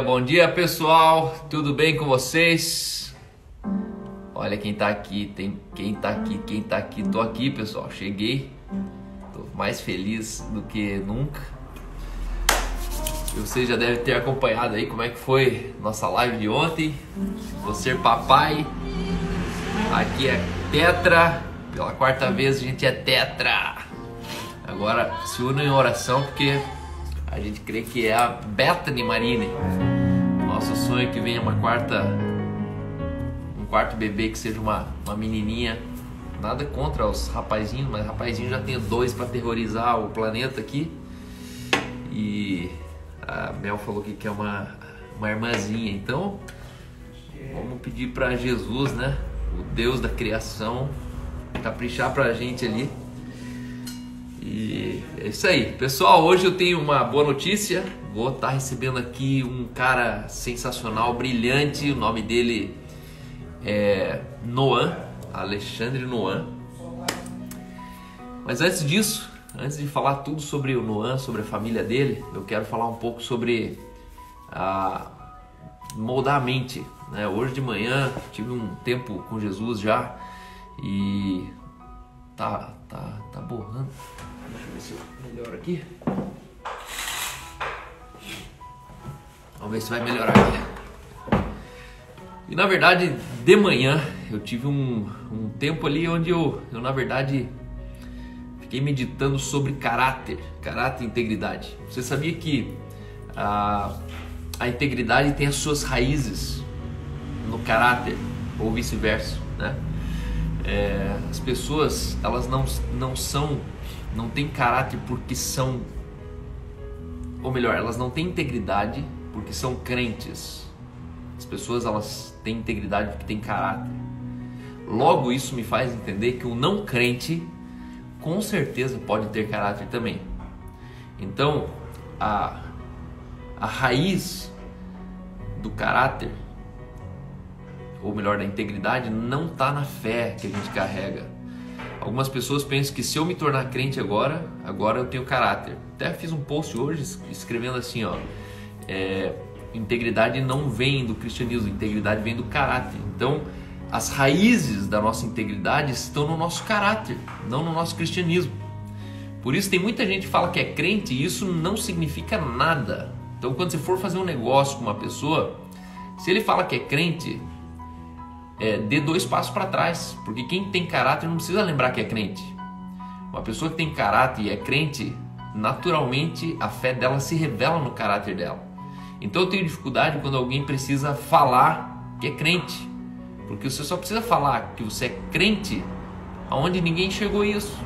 Bom dia pessoal, tudo bem com vocês? Olha quem tá aqui, quem tá aqui, tô aqui pessoal, cheguei, tô mais feliz do que nunca. Você já deve ter acompanhado aí como é que foi nossa live de ontem. Vou ser papai, aqui é tetra, pela quarta vez a gente é tetra. Agora se unem em oração porque a gente crê que é a Bethany Marine. Nosso sonho é que venha um quarto bebê, que seja uma menininha. Nada contra os rapazinhos, mas rapazinho já tem 2 para terrorizar o planeta aqui. E a Mel falou que quer uma irmãzinha. Então vamos pedir para Jesus, né, o Deus da criação, caprichar pra gente ali. E é isso aí, pessoal. Hoje eu tenho uma boa notícia. Vou estar recebendo aqui um cara sensacional, brilhante. O nome dele é Noan, Alexandre Noan. Mas antes disso, antes de falar tudo sobre o Noan, sobre a família dele, eu quero falar um pouco sobre moldar a mente, né? Hoje de manhã tive um tempo com Jesus já e tá borrando. Deixa eu ver se eu melhoro aqui. Vamos ver se vai melhorar aqui. E na verdade, de manhã, eu tive um tempo ali onde eu na verdade fiquei meditando sobre caráter e integridade. Você sabia que a integridade tem as suas raízes no caráter, ou vice-versa, né? As pessoas, elas não têm caráter porque são, ou melhor, elas não têm integridade porque são crentes. As pessoas, elas têm integridade porque têm caráter. Logo, isso me faz entender que o não crente com certeza pode ter caráter também. Então, a raiz do caráter, ou melhor, da integridade, não está na fé que a gente carrega. Algumas pessoas pensam que se eu me tornar crente agora eu tenho caráter. Até fiz um post hoje escrevendo assim, ó, integridade não vem do cristianismo, integridade vem do caráter. Então, as raízes da nossa integridade estão no nosso caráter, não no nosso cristianismo. Por isso tem muita gente que fala que é crente e isso não significa nada. Então, quando você for fazer um negócio com uma pessoa, se ele fala que é crente, dê 2 passos para trás, porque quem tem caráter não precisa lembrar que é crente. Uma pessoa que tem caráter e é crente, naturalmente a fé dela se revela no caráter dela. Então eu tenho dificuldade quando alguém precisa falar que é crente, porque você só precisa falar que você é crente aonde ninguém chegou isso.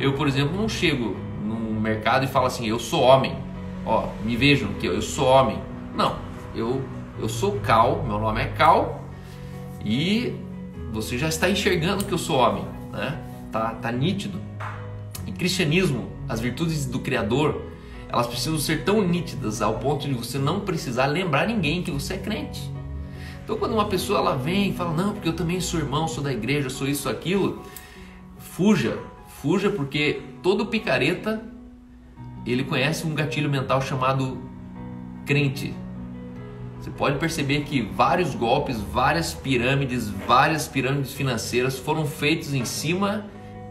Eu, por exemplo, não chego no mercado e falo assim, eu sou homem, ó, me vejam que eu sou homem. Não, eu sou Cal, meu nome é Cal, e você já está enxergando que eu sou homem, né? Tá nítido. Em cristianismo, as virtudes do Criador, elas precisam ser tão nítidas ao ponto de você não precisar lembrar ninguém que você é crente. Então, quando uma pessoa ela vem e fala, não, porque eu também sou irmão, sou da igreja, sou isso, aquilo, fuja, porque todo picareta, ele conhece um gatilho mental chamado crente. Você pode perceber que vários golpes, várias pirâmides financeiras foram feitos em cima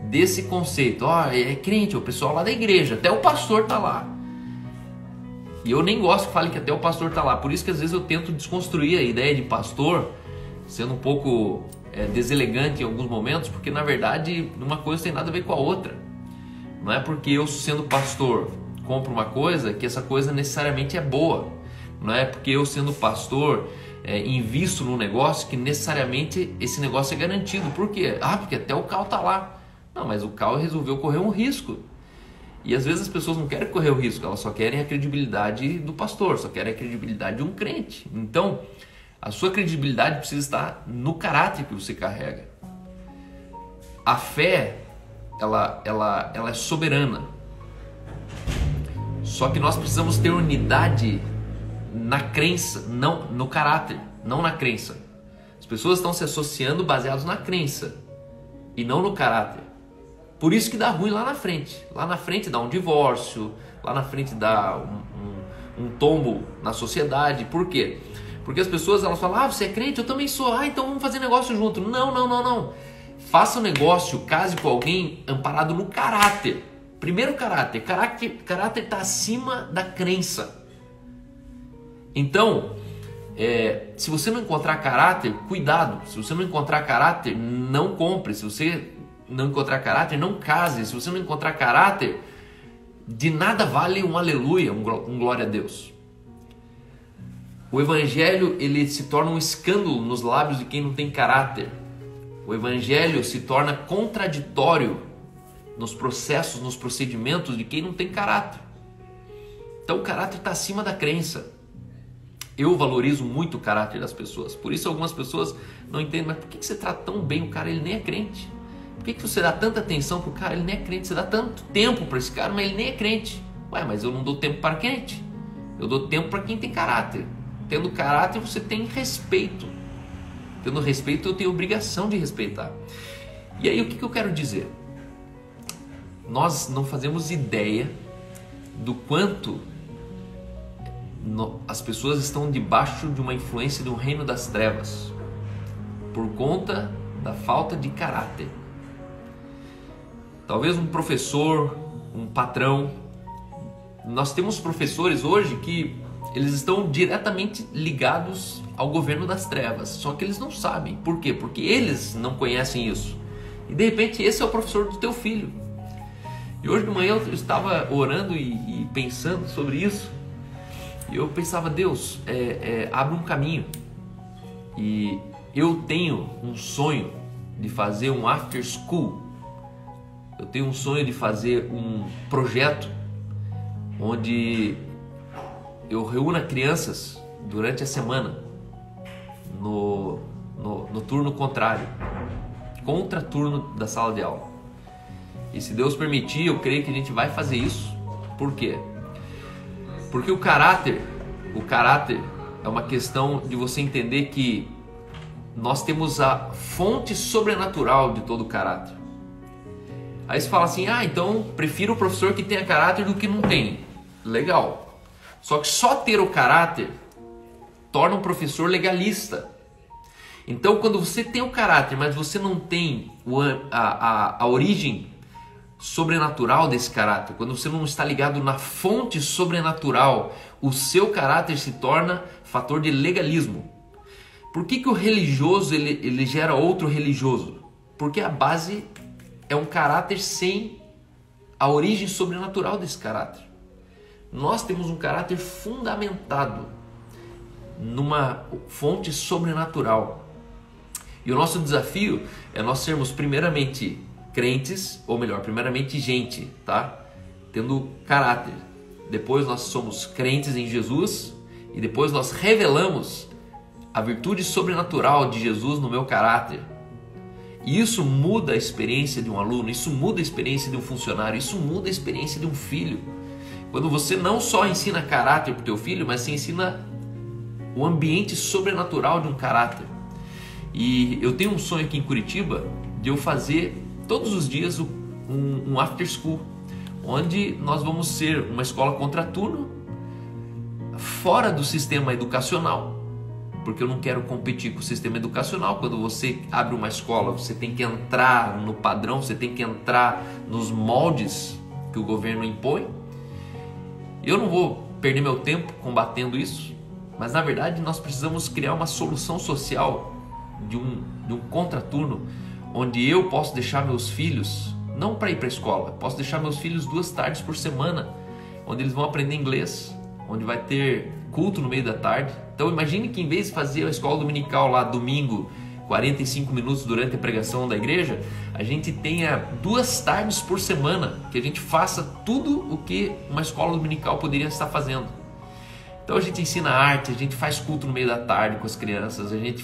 desse conceito. É crente, o pessoal lá da igreja, até o pastor tá lá. E eu nem gosto que fale que até o pastor tá lá. Por isso que às vezes eu tento desconstruir a ideia de pastor, sendo um pouco deselegante em alguns momentos, porque na verdade uma coisa tem nada a ver com a outra. Não é porque eu, sendo pastor, compro uma coisa que essa coisa necessariamente é boa. Não é porque eu, sendo pastor, invisto num negócio que necessariamente esse negócio é garantido. Por quê? Porque até o CAL está lá. Não, mas o CAL resolveu correr um risco. E às vezes as pessoas não querem correr o risco, elas só querem a credibilidade do pastor, só querem a credibilidade de um crente. Então, a sua credibilidade precisa estar no caráter que você carrega. A fé, ela é soberana. Só que nós precisamos ter unidade na crença, não no caráter, não na crença. As pessoas estão se associando baseados na crença e não no caráter. Por isso que dá ruim lá na frente. Lá na frente dá um divórcio, lá na frente dá um tombo na sociedade. Por quê? Porque as pessoas elas falam, você é crente? Eu também sou. Então vamos fazer negócio junto. Não. Faça um negócio, case com alguém amparado no caráter. Primeiro caráter. Caráter está acima da crença. Então, se você não encontrar caráter, cuidado. Se você não encontrar caráter, não compre. Se você não encontrar caráter, não case. Se você não encontrar caráter, de nada vale um aleluia, um glória a Deus. O evangelho, ele se torna um escândalo nos lábios de quem não tem caráter. O evangelho se torna contraditório nos processos, nos procedimentos de quem não tem caráter. Então o caráter está acima da crença. Eu valorizo muito o caráter das pessoas. Por isso algumas pessoas não entendem, mas por que você trata tão bem o cara? Ele nem é crente. Por que você dá tanta atenção pro cara? Ele nem é crente. Você dá tanto tempo para esse cara, mas ele nem é crente. Mas eu não dou tempo para crente. Eu dou tempo para quem tem caráter. Tendo caráter, você tem respeito. Tendo respeito, eu tenho obrigação de respeitar. E aí, o que eu quero dizer? Nós não fazemos ideia do quanto as pessoas estão debaixo de uma influência de um reino das trevas por conta da falta de caráter. Talvez um professor, um patrão. Nós temos professores hoje que eles estão diretamente ligados ao governo das trevas, só que eles não sabem. Por quê? Porque eles não conhecem isso. E de repente esse é o professor do teu filho. E hoje de manhã eu estava orando e pensando sobre isso. E eu pensava, Deus, abre um caminho. E eu tenho um sonho de fazer um after school. Eu tenho um sonho de fazer um projeto onde eu reúna crianças durante a semana no turno contrário, contra-turno da sala de aula. E se Deus permitir, eu creio que a gente vai fazer isso. Por quê? Porque o caráter é uma questão de você entender que nós temos a fonte sobrenatural de todo o caráter. Aí você fala assim, então prefiro o professor que tenha caráter do que não tem. Legal. Só que só ter o caráter torna um professor legalista. Então quando você tem o caráter, mas você não tem a origem sobrenatural desse caráter, quando você não está ligado na fonte sobrenatural, o seu caráter se torna fator de legalismo. Por que o religioso ele gera outro religioso? Porque a base é um caráter sem a origem sobrenatural desse caráter. Nós temos um caráter fundamentado numa fonte sobrenatural. E o nosso desafio é nós sermos primeiramente crentes, ou melhor, primeiramente gente, tá? Tendo caráter. Depois nós somos crentes em Jesus e depois nós revelamos a virtude sobrenatural de Jesus no meu caráter. E isso muda a experiência de um aluno, isso muda a experiência de um funcionário, isso muda a experiência de um filho. Quando você não só ensina caráter para o teu filho, mas você ensina o ambiente sobrenatural de um caráter. E eu tenho um sonho aqui em Curitiba de eu fazer todos os dias um after school, onde nós vamos ser uma escola contraturno, fora do sistema educacional, porque eu não quero competir com o sistema educacional. Quando você abre uma escola, você tem que entrar no padrão, você tem que entrar nos moldes que o governo impõe. Eu não vou perder meu tempo combatendo isso, mas na verdade nós precisamos criar uma solução social de um contraturno, onde eu posso deixar meus filhos não para ir para a escola. Posso deixar meus filhos 2 tardes por semana, onde eles vão aprender inglês, onde vai ter culto no meio da tarde. Então imagine que em vez de fazer a escola dominical lá domingo, 45 minutos durante a pregação da igreja, a gente tenha 2 tardes por semana, que a gente faça tudo o que uma escola dominical poderia estar fazendo. Então a gente ensina arte, a gente faz culto no meio da tarde com as crianças, a gente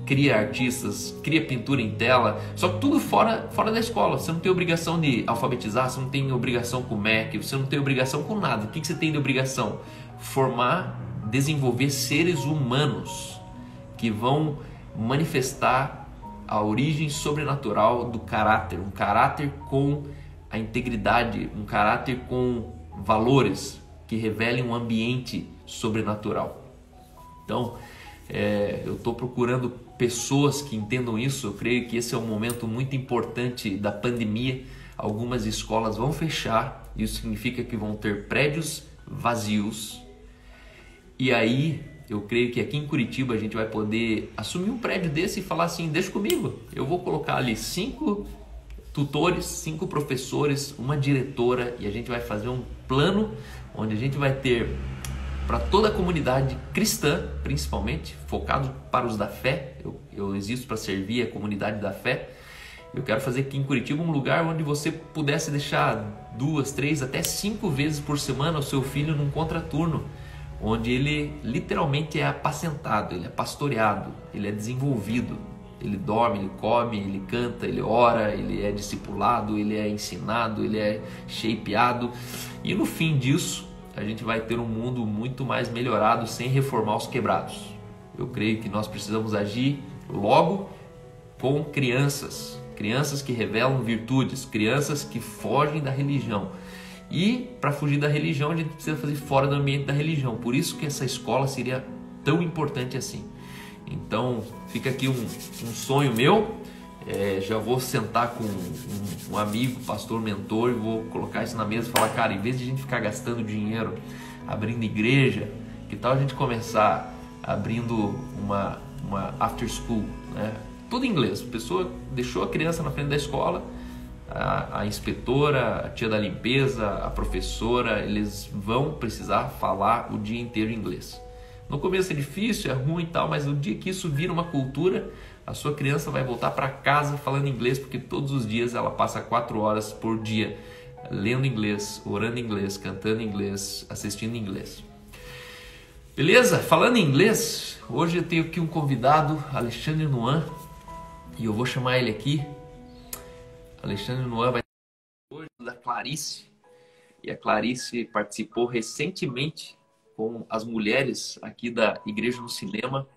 cria artistas, cria pintura em tela, só que tudo fora da escola. Você não tem obrigação de alfabetizar, você não tem obrigação com o MEC, você não tem obrigação com nada. O que você tem de obrigação? Formar, desenvolver seres humanos que vão manifestar a origem sobrenatural do caráter, um caráter com a integridade, um caráter com valores que revelem um ambiente sobrenatural. Então, eu estou procurando pessoas que entendam isso. Eu creio que esse é um momento muito importante da pandemia. Algumas escolas vão fechar, isso significa que vão ter prédios vazios. E aí, eu creio que aqui em Curitiba a gente vai poder assumir um prédio desse e falar assim, deixa comigo, eu vou colocar ali 5 tutores, 5 professores, uma diretora, e a gente vai fazer um plano onde a gente vai ter para toda a comunidade cristã, principalmente, focado para os da fé. Eu existo para servir a comunidade da fé. Eu quero fazer aqui em Curitiba um lugar onde você pudesse deixar 2, 3, até 5 vezes por semana o seu filho num contraturno, onde ele literalmente é apacentado, ele é pastoreado, ele é desenvolvido, ele dorme, ele come, ele canta, ele ora, ele é discipulado, ele é ensinado, ele é shapeado, e no fim disso a gente vai ter um mundo muito mais melhorado sem reformar os quebrados. Eu creio que nós precisamos agir logo com crianças que revelam virtudes, crianças que fogem da religião. E para fugir da religião a gente precisa fazer fora do ambiente da religião. Por isso que essa escola seria tão importante assim. Então fica aqui um sonho meu. Já vou sentar com um amigo, pastor, mentor, e vou colocar isso na mesa e falar, cara, em vez de a gente ficar gastando dinheiro abrindo igreja, que tal a gente começar abrindo uma after school, né? Tudo em inglês. A pessoa deixou a criança na frente da escola, a inspetora, a tia da limpeza, a professora, eles vão precisar falar o dia inteiro inglês. No começo é difícil, é ruim e tal, mas no dia que isso vira uma cultura, a sua criança vai voltar para casa falando inglês, porque todos os dias ela passa 4 horas por dia lendo inglês, orando inglês, cantando inglês, assistindo inglês. Beleza? Falando em inglês, hoje eu tenho aqui um convidado, Alexandre Nuan, e eu vou chamar ele aqui. Alexandre Nuan vai hoje da Clarice, e a Clarice participou recentemente com as mulheres aqui da Igreja no Cinema.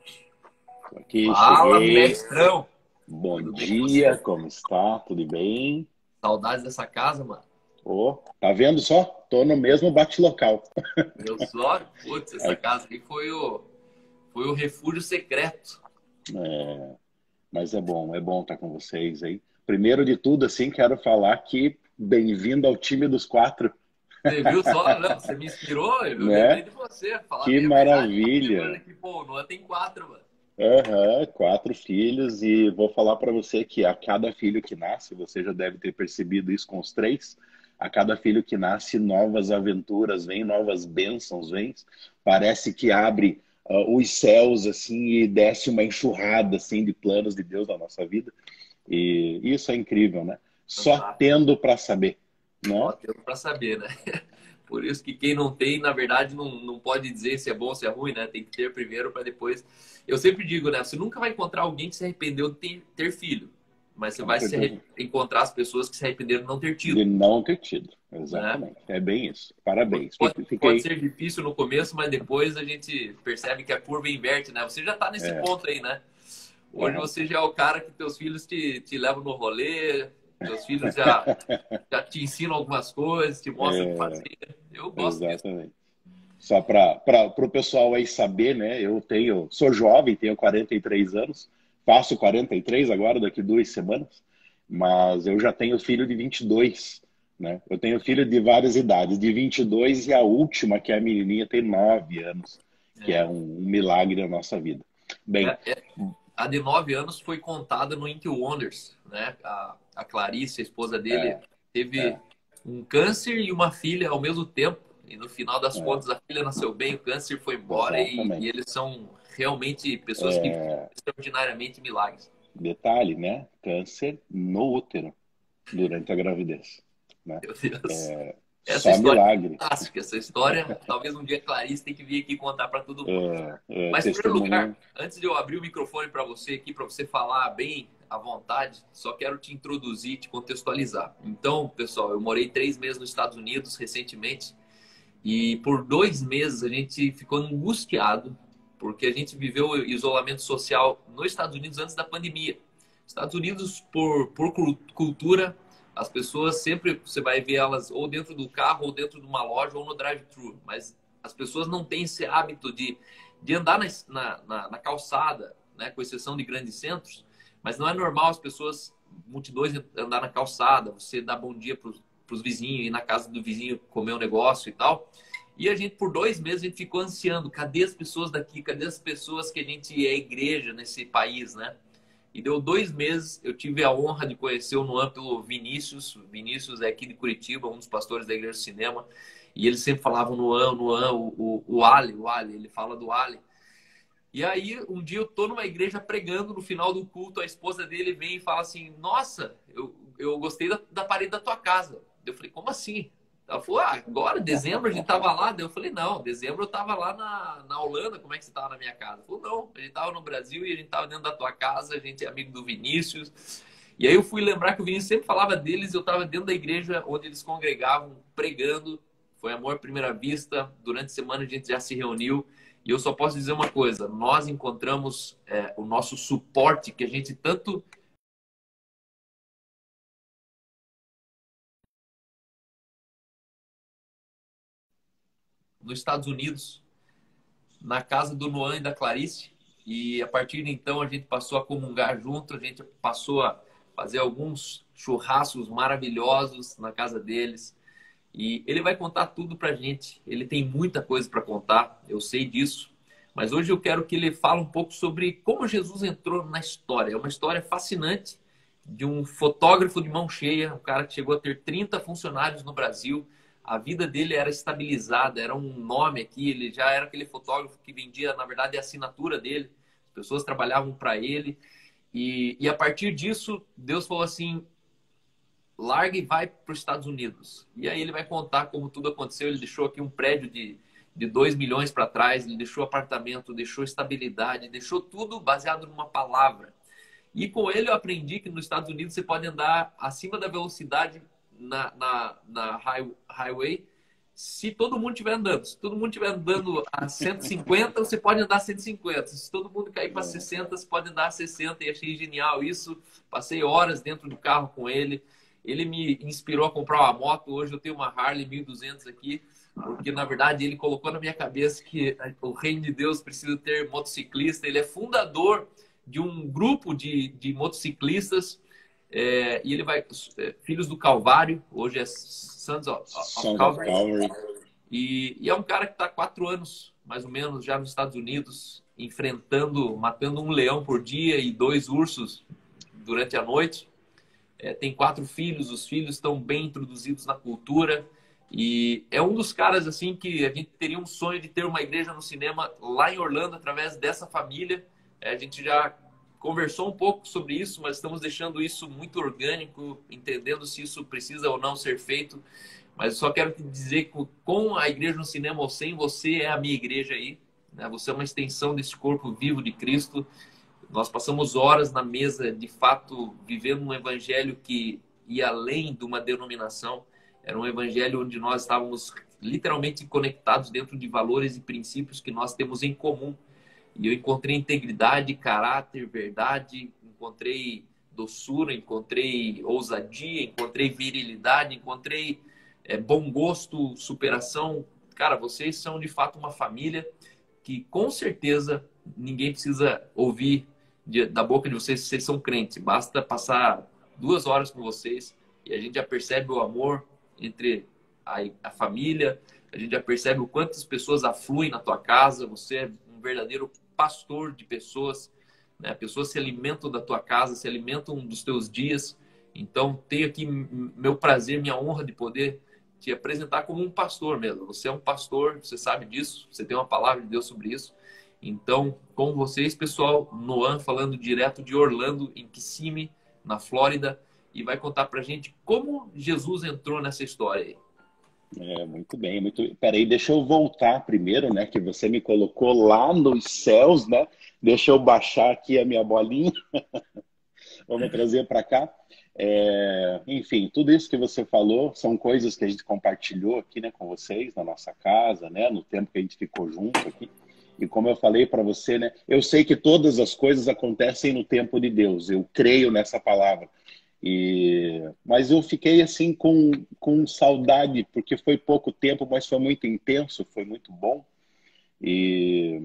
Aqui Fala, cheguei. mestrão! Bom Tudo bem dia, com você? como está? Tudo bem? Saudades dessa casa, mano. Tá vendo só? Tô no mesmo bate-local. Eu só, putz, essa casa aqui foi o refúgio secreto. Mas é bom estar com vocês aí. Primeiro de tudo, assim, quero falar que bem-vindo ao time dos 4. Você viu só? Não, você me inspirou, eu Né? lembrei de você. Falar Que bem a maravilha! verdade, aqui, pô, o Noah tem 4, mano. 4 filhos, e vou falar para você que a cada filho que nasce, você já deve ter percebido isso com os 3, a cada filho que nasce, novas aventuras vêm, novas bênçãos vêm, parece que abre os céus assim e desce uma enxurrada assim de planos de Deus na nossa vida, e isso é incrível, né? Só Fantástico. tendo para saber, né? Só tendo pra saber, né? Por isso que quem não tem, na verdade, não pode dizer se é bom ou se é ruim, né? Tem que ter primeiro para depois. Eu sempre digo, né? Você nunca vai encontrar alguém que se arrependeu de ter filho, mas você vai encontrar as pessoas que se arrependeram de não ter tido. De não ter tido, exatamente. Né? É bem isso. Parabéns. Pode ser difícil no começo, mas depois a gente percebe que a curva inverte, né? Você já tá nesse ponto aí, né? Hoje você já é o cara que teus filhos te levam no rolê, teus filhos já te ensinam algumas coisas, te mostram o que fazer. Eu gosto exatamente. Disso. Só para o pessoal aí saber, né? Sou jovem, tenho 43 anos, faço 43 agora, daqui 2 semanas, mas eu já tenho filho de 22, né? Eu tenho filho de várias idades, de 22, e a última, que é a menininha, tem 9 anos, que é um milagre na nossa vida. Bem, a de 9 anos foi contada no Inky Wonders, né? a Clarice, a esposa dele, É, teve é, um câncer e uma filha ao mesmo tempo. E no final das é, contas, a filha nasceu bem, o câncer foi embora e exatamente. eles são realmente pessoas que vivem É, extraordinariamente milagres. detalhe, né? Câncer no útero durante a gravidez, né? Meu Deus. Essa Só história é milagre. fantástica. Essa história, talvez um dia a Clarice tenha que vir aqui contar para todo mundo. Mas, em primeiro lugar, Testemunho. antes de eu abrir o microfone para você aqui, para você falar bem à vontade, só quero te introduzir, te contextualizar. Então, pessoal, eu morei 3 meses nos Estados Unidos recentemente e por 2 meses a gente ficou angustiado porque a gente viveu o isolamento social nos Estados Unidos antes da pandemia. Estados Unidos, por cultura, as pessoas sempre, você vai ver elas ou dentro do carro, ou dentro de uma loja, ou no drive-thru. Mas as pessoas não têm esse hábito de andar na calçada, né? Com exceção de grandes centros. Mas não é normal as pessoas, multidões, andar na calçada, você dar bom dia para os vizinhos, ir na casa do vizinho comer um negócio e tal. E a gente, por 2 meses, a gente ficou ansiando. Cadê as pessoas daqui? Cadê as pessoas que a gente é igreja nesse país, né? E deu 2 meses, eu tive a honra de conhecer o Noan pelo Vinícius. Vinícius é aqui de Curitiba, um dos pastores da Igreja do Cinema. E ele sempre falava Noan, Noan, o Ali, ele fala do Ali. E aí, um dia eu tô numa igreja pregando, no final do culto, a esposa dele vem e fala assim, nossa, eu gostei da parede da tua casa. Eu falei, como assim? Ela falou, agora, dezembro, a gente tava lá. Daí eu falei, não, dezembro eu tava lá na Holanda, como é que você tava na minha casa? Ela falou, não, a gente tava no Brasil e a gente tava dentro da tua casa, a gente é amigo do Vinícius. E aí eu fui lembrar que o Vinícius sempre falava deles, eu tava dentro da igreja onde eles congregavam, pregando. Foi amor à primeira vista, durante a semana a gente já se reuniu. E eu só posso dizer uma coisa, nós encontramos o nosso suporte que a gente tanto... nos Estados Unidos, na casa do Noan e da Clarice. E a partir de então a gente passou a comungar junto, a gente passou a fazer alguns churrascos maravilhosos na casa deles. E ele vai contar tudo pra gente. Ele tem muita coisa para contar, eu sei disso. Mas hoje eu quero que ele fale um pouco sobre como Jesus entrou na história. É uma história fascinante de um fotógrafo de mão cheia, um cara que chegou a ter 30 funcionários no Brasil. A vida dele era estabilizada, era um nome aqui. Ele já era aquele fotógrafo que vendia, na verdade, a assinatura dele. As pessoas trabalhavam para ele. E a partir disso, Deus falou assim, larga e vai para os Estados Unidos. E aí ele vai contar como tudo aconteceu. Ele deixou aqui um prédio de 2 milhões para trás, ele deixou apartamento, deixou estabilidade, deixou tudo baseado numa palavra. E com ele eu aprendi que nos Estados Unidos você pode andar acima da velocidade na highway se todo mundo estiver andando. Se todo mundo estiver andando a 150, você pode andar a 150. Se todo mundo cair para 60, você pode andar a 60. E achei genial isso. Passei horas dentro do carro com ele. Ele me inspirou a comprar uma moto. Hoje eu tenho uma Harley 1200 aqui, porque na verdade ele colocou na minha cabeça que o reino de Deus precisa ter motociclista. Ele é fundador de um grupo de motociclistas e ele vai Filhos do Calvário, hoje é Sons of Sons of Calvary. Calvary. E é um cara que está há 4 anos, mais ou menos, já nos Estados Unidos, matando um leão por dia e 2 ursos durante a noite. Tem 4 filhos, os filhos estão bem introduzidos na cultura. E é um dos caras assim que a gente teria um sonho de ter uma igreja no cinema lá em Orlando através dessa família. A gente já conversou um pouco sobre isso, mas estamos deixando isso muito orgânico, entendendo se isso precisa ou não ser feito. Mas eu só quero te dizer que com a igreja no cinema ou sem, você é a minha igreja aí, né? Você é uma extensão desse corpo vivo de Cristo. Nós passamos horas na mesa, de fato, vivendo um evangelho que ia além de uma denominação. Era um evangelho onde nós estávamos literalmente conectados dentro de valores e princípios que nós temos em comum. E eu encontrei integridade, caráter, verdade, encontrei doçura, encontrei ousadia, encontrei virilidade, encontrei bom gosto, superação. Cara, vocês são de fato uma família que com certeza ninguém precisa ouvir da boca de vocês se vocês são crentes. Basta passar 2 horas com vocês e a gente já percebe o amor entre a família, a gente já percebe o quantas pessoas afluem na tua casa. Você é um verdadeiro pastor de pessoas, né? Pessoas se alimentam da tua casa, se alimentam dos teus dias. Então, tenho aqui meu prazer, minha honra de poder te apresentar como um pastor mesmo. Você é um pastor, você sabe disso, você tem uma palavra de Deus sobre isso. Então, com vocês, pessoal, Noan falando direto de Orlando, em Kissimmee, na Flórida, e vai contar pra gente como Jesus entrou nessa história aí. Muito bem, muito. Peraí, deixa eu voltar primeiro, né? Que você me colocou lá nos céus, né? Deixa eu baixar aqui a minha bolinha. Vamos trazer para cá. Enfim, tudo isso que você falou são coisas que a gente compartilhou aqui, né, com vocês na nossa casa, né? No tempo que a gente ficou junto aqui. E como eu falei para você, né? Eu sei que todas as coisas acontecem no tempo de Deus. Eu creio nessa palavra. Mas eu fiquei assim com saudade, porque foi pouco tempo, mas foi muito intenso, foi muito bom. E,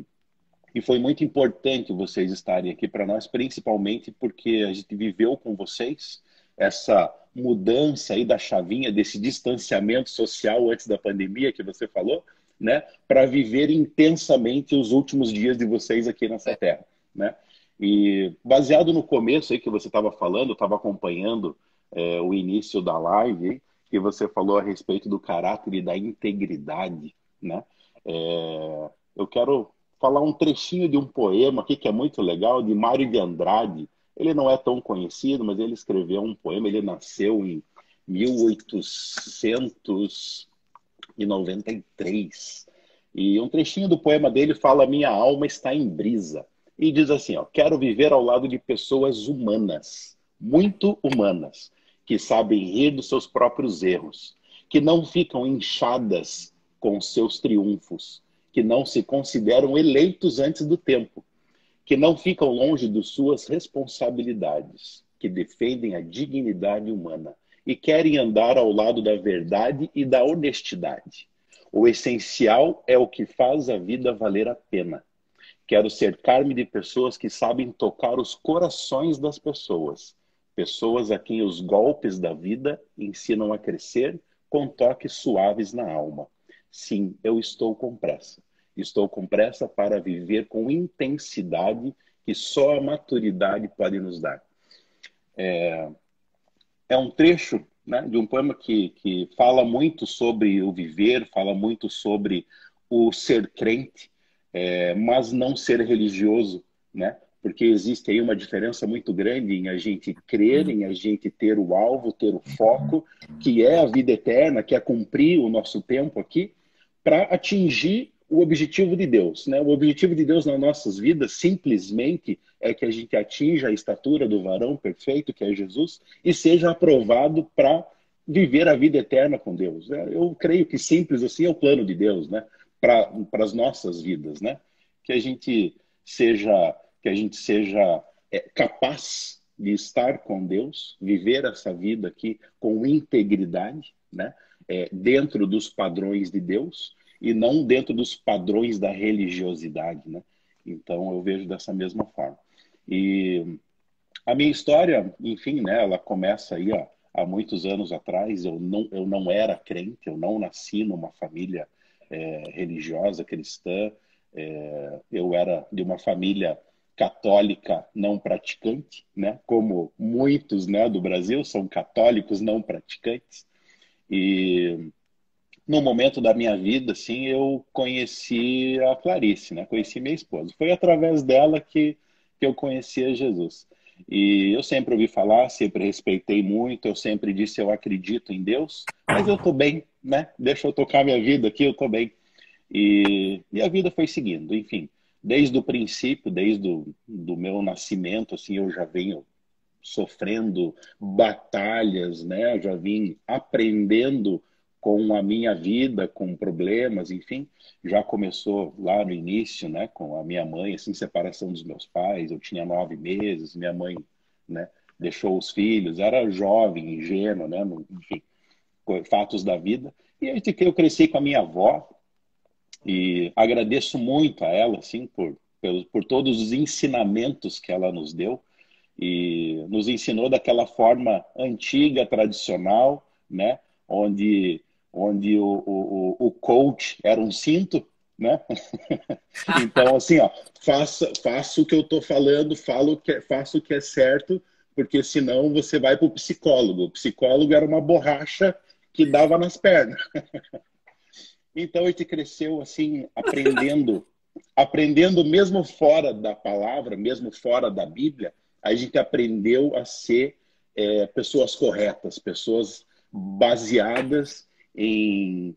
e foi muito importante vocês estarem aqui para nós, principalmente porque a gente viveu com vocês essa mudança aí da chavinha, desse distanciamento social antes da pandemia que você falou, né? Para viver intensamente os últimos dias de vocês aqui nessa terra, né? E baseado no começo aí que você estava falando, eu estava acompanhando o início da live, que você falou a respeito do caráter e da integridade, né? Eu quero falar um trechinho de um poema aqui que é muito legal, de Mário de Andrade. Ele não é tão conhecido, mas ele escreveu um poema, ele nasceu em 1893. E um trechinho do poema dele fala: Minha alma está em brisa. E diz assim, ó: quero viver ao lado de pessoas humanas, muito humanas, que sabem rir dos seus próprios erros, que não ficam inchadas com seus triunfos, que não se consideram eleitos antes do tempo, que não ficam longe de suas responsabilidades, que defendem a dignidade humana e querem andar ao lado da verdade e da honestidade. O essencial é o que faz a vida valer a pena. Quero cercar-me de pessoas que sabem tocar os corações das pessoas. Pessoas a quem os golpes da vida ensinam a crescer com toques suaves na alma. Sim, eu estou com pressa. Estou com pressa para viver com intensidade que só a maturidade pode nos dar. É um trecho, né, de um poema que fala muito sobre o viver, fala muito sobre o ser crente, mas não ser religioso, né? Porque existe aí uma diferença muito grande em a gente crer, em a gente ter o alvo, ter o foco, que é a vida eterna, que é cumprir o nosso tempo aqui, para atingir o objetivo de Deus, né? O objetivo de Deus nas nossas vidas simplesmente é que a gente atinja a estatura do varão perfeito, que é Jesus, e seja aprovado para viver a vida eterna com Deus, né? Eu creio que simples assim é o plano de Deus, né? Para as nossas vidas, né? Que a gente seja capaz de estar com Deus, viver essa vida aqui com integridade, né? Dentro dos padrões de Deus e não dentro dos padrões da religiosidade, né? Então eu vejo dessa mesma forma. E a minha história, enfim, né? Ela começa aí há muitos anos atrás. Eu não era crente, eu não nasci numa família religiosa cristã. Eu era de uma família católica não praticante, né? Como muitos, né, do Brasil são católicos não praticantes. E no momento da minha vida, assim, eu conheci a Clarice, né? Conheci minha esposa. Foi através dela que eu conhecia Jesus. E eu sempre ouvi falar, sempre respeitei muito, eu sempre disse eu acredito em Deus, mas eu tô bem, né? Deixa eu tocar minha vida aqui, eu tô bem. E a vida foi seguindo, enfim. Desde o princípio, desde do meu nascimento, assim, eu já venho sofrendo batalhas, né? Eu já vim aprendendo com a minha vida, com problemas, enfim. Já começou lá no início, né? Com a minha mãe, assim, separação dos meus pais. Eu tinha 9 meses, minha mãe, né? Deixou os filhos, era jovem, ingênuo, né? Enfim, fatos da vida. E aí eu cresci com a minha avó, e agradeço muito a ela, assim, por todos os ensinamentos que ela nos deu e nos ensinou daquela forma antiga, tradicional, né? Onde o coach era um cinto, né? Então, assim, ó, faça o que eu estou falando, faço o que é certo, porque senão você vai para o psicólogo. O psicólogo era uma borracha que dava nas pernas. Então a gente cresceu assim, aprendendo mesmo fora da palavra, mesmo fora da Bíblia, a gente aprendeu a ser pessoas corretas, pessoas baseadas em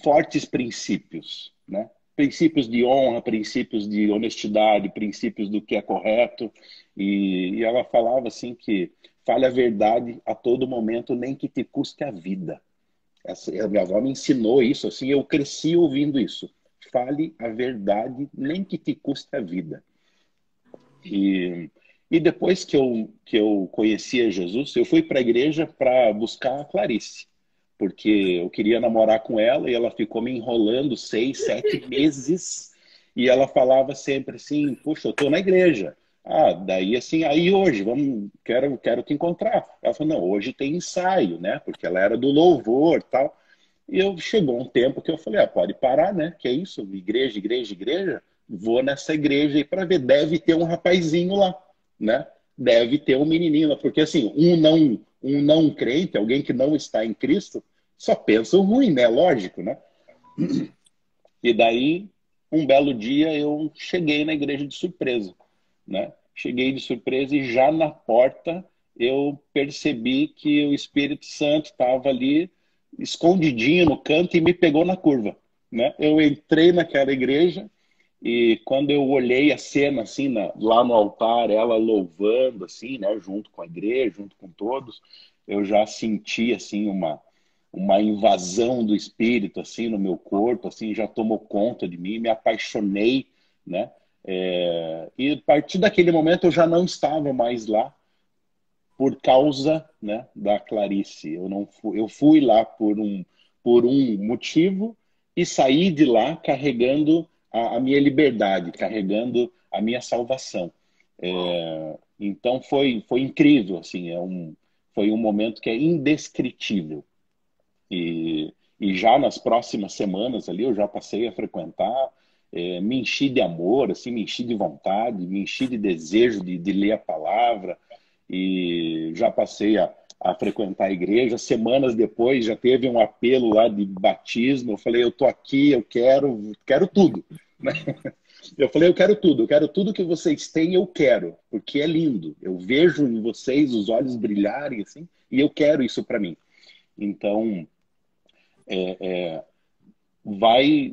fortes princípios, né? Princípios de honra, princípios de honestidade, princípios do que é correto. E ela falava assim que fale a verdade a todo momento, nem que te custe a vida. A minha avó me ensinou isso, assim, eu cresci ouvindo isso. Fale a verdade, nem que te custe a vida. E, e depois que eu conhecia Jesus, eu fui para a igreja para buscar a Clarice, porque eu queria namorar com ela e ela ficou me enrolando 6, 7 meses. E ela falava sempre assim: puxa, eu estou na igreja. Ah, daí assim, aí hoje, quero te encontrar. Ela falou: não, hoje tem ensaio, né? Porque ela era do louvor, tal. E chegou um tempo que eu falei: ah, pode parar, né? Que é isso? Igreja, igreja, igreja. Vou nessa igreja aí para ver. Deve ter um rapazinho lá, né? Deve ter um menininho lá, porque assim, um não crente, alguém que não está em Cristo, só pensa o ruim, né? Lógico, né? E daí, um belo dia, eu cheguei na igreja de surpresa, né? Cheguei de surpresa e já na porta eu percebi que o Espírito Santo estava ali escondidinho no canto e me pegou na curva, né? Eu entrei naquela igreja e quando eu olhei a cena assim lá no altar, ela louvando assim, né, junto com a igreja, junto com todos, eu já senti assim uma invasão do espírito assim no meu corpo, assim, já tomou conta de mim, me apaixonei, né? E a partir daquele momento eu já não estava mais lá por causa, né, da Clarice. Eu fui lá por um motivo e saí de lá carregando a minha liberdade, carregando a minha salvação. Então foi incrível, assim, foi um momento que é indescritível. E já nas próximas semanas ali eu já passei a frequentar, me enchi de amor, assim, me enchi de vontade, me enchi de desejo de ler a palavra e já passei a frequentar a igreja. Semanas depois já teve um apelo lá de batismo. Eu falei: eu tô aqui, eu quero tudo, né? Eu falei: eu quero tudo que vocês têm, eu quero, porque é lindo. Eu vejo em vocês os olhos brilharem assim, e eu quero isso para mim. Então vai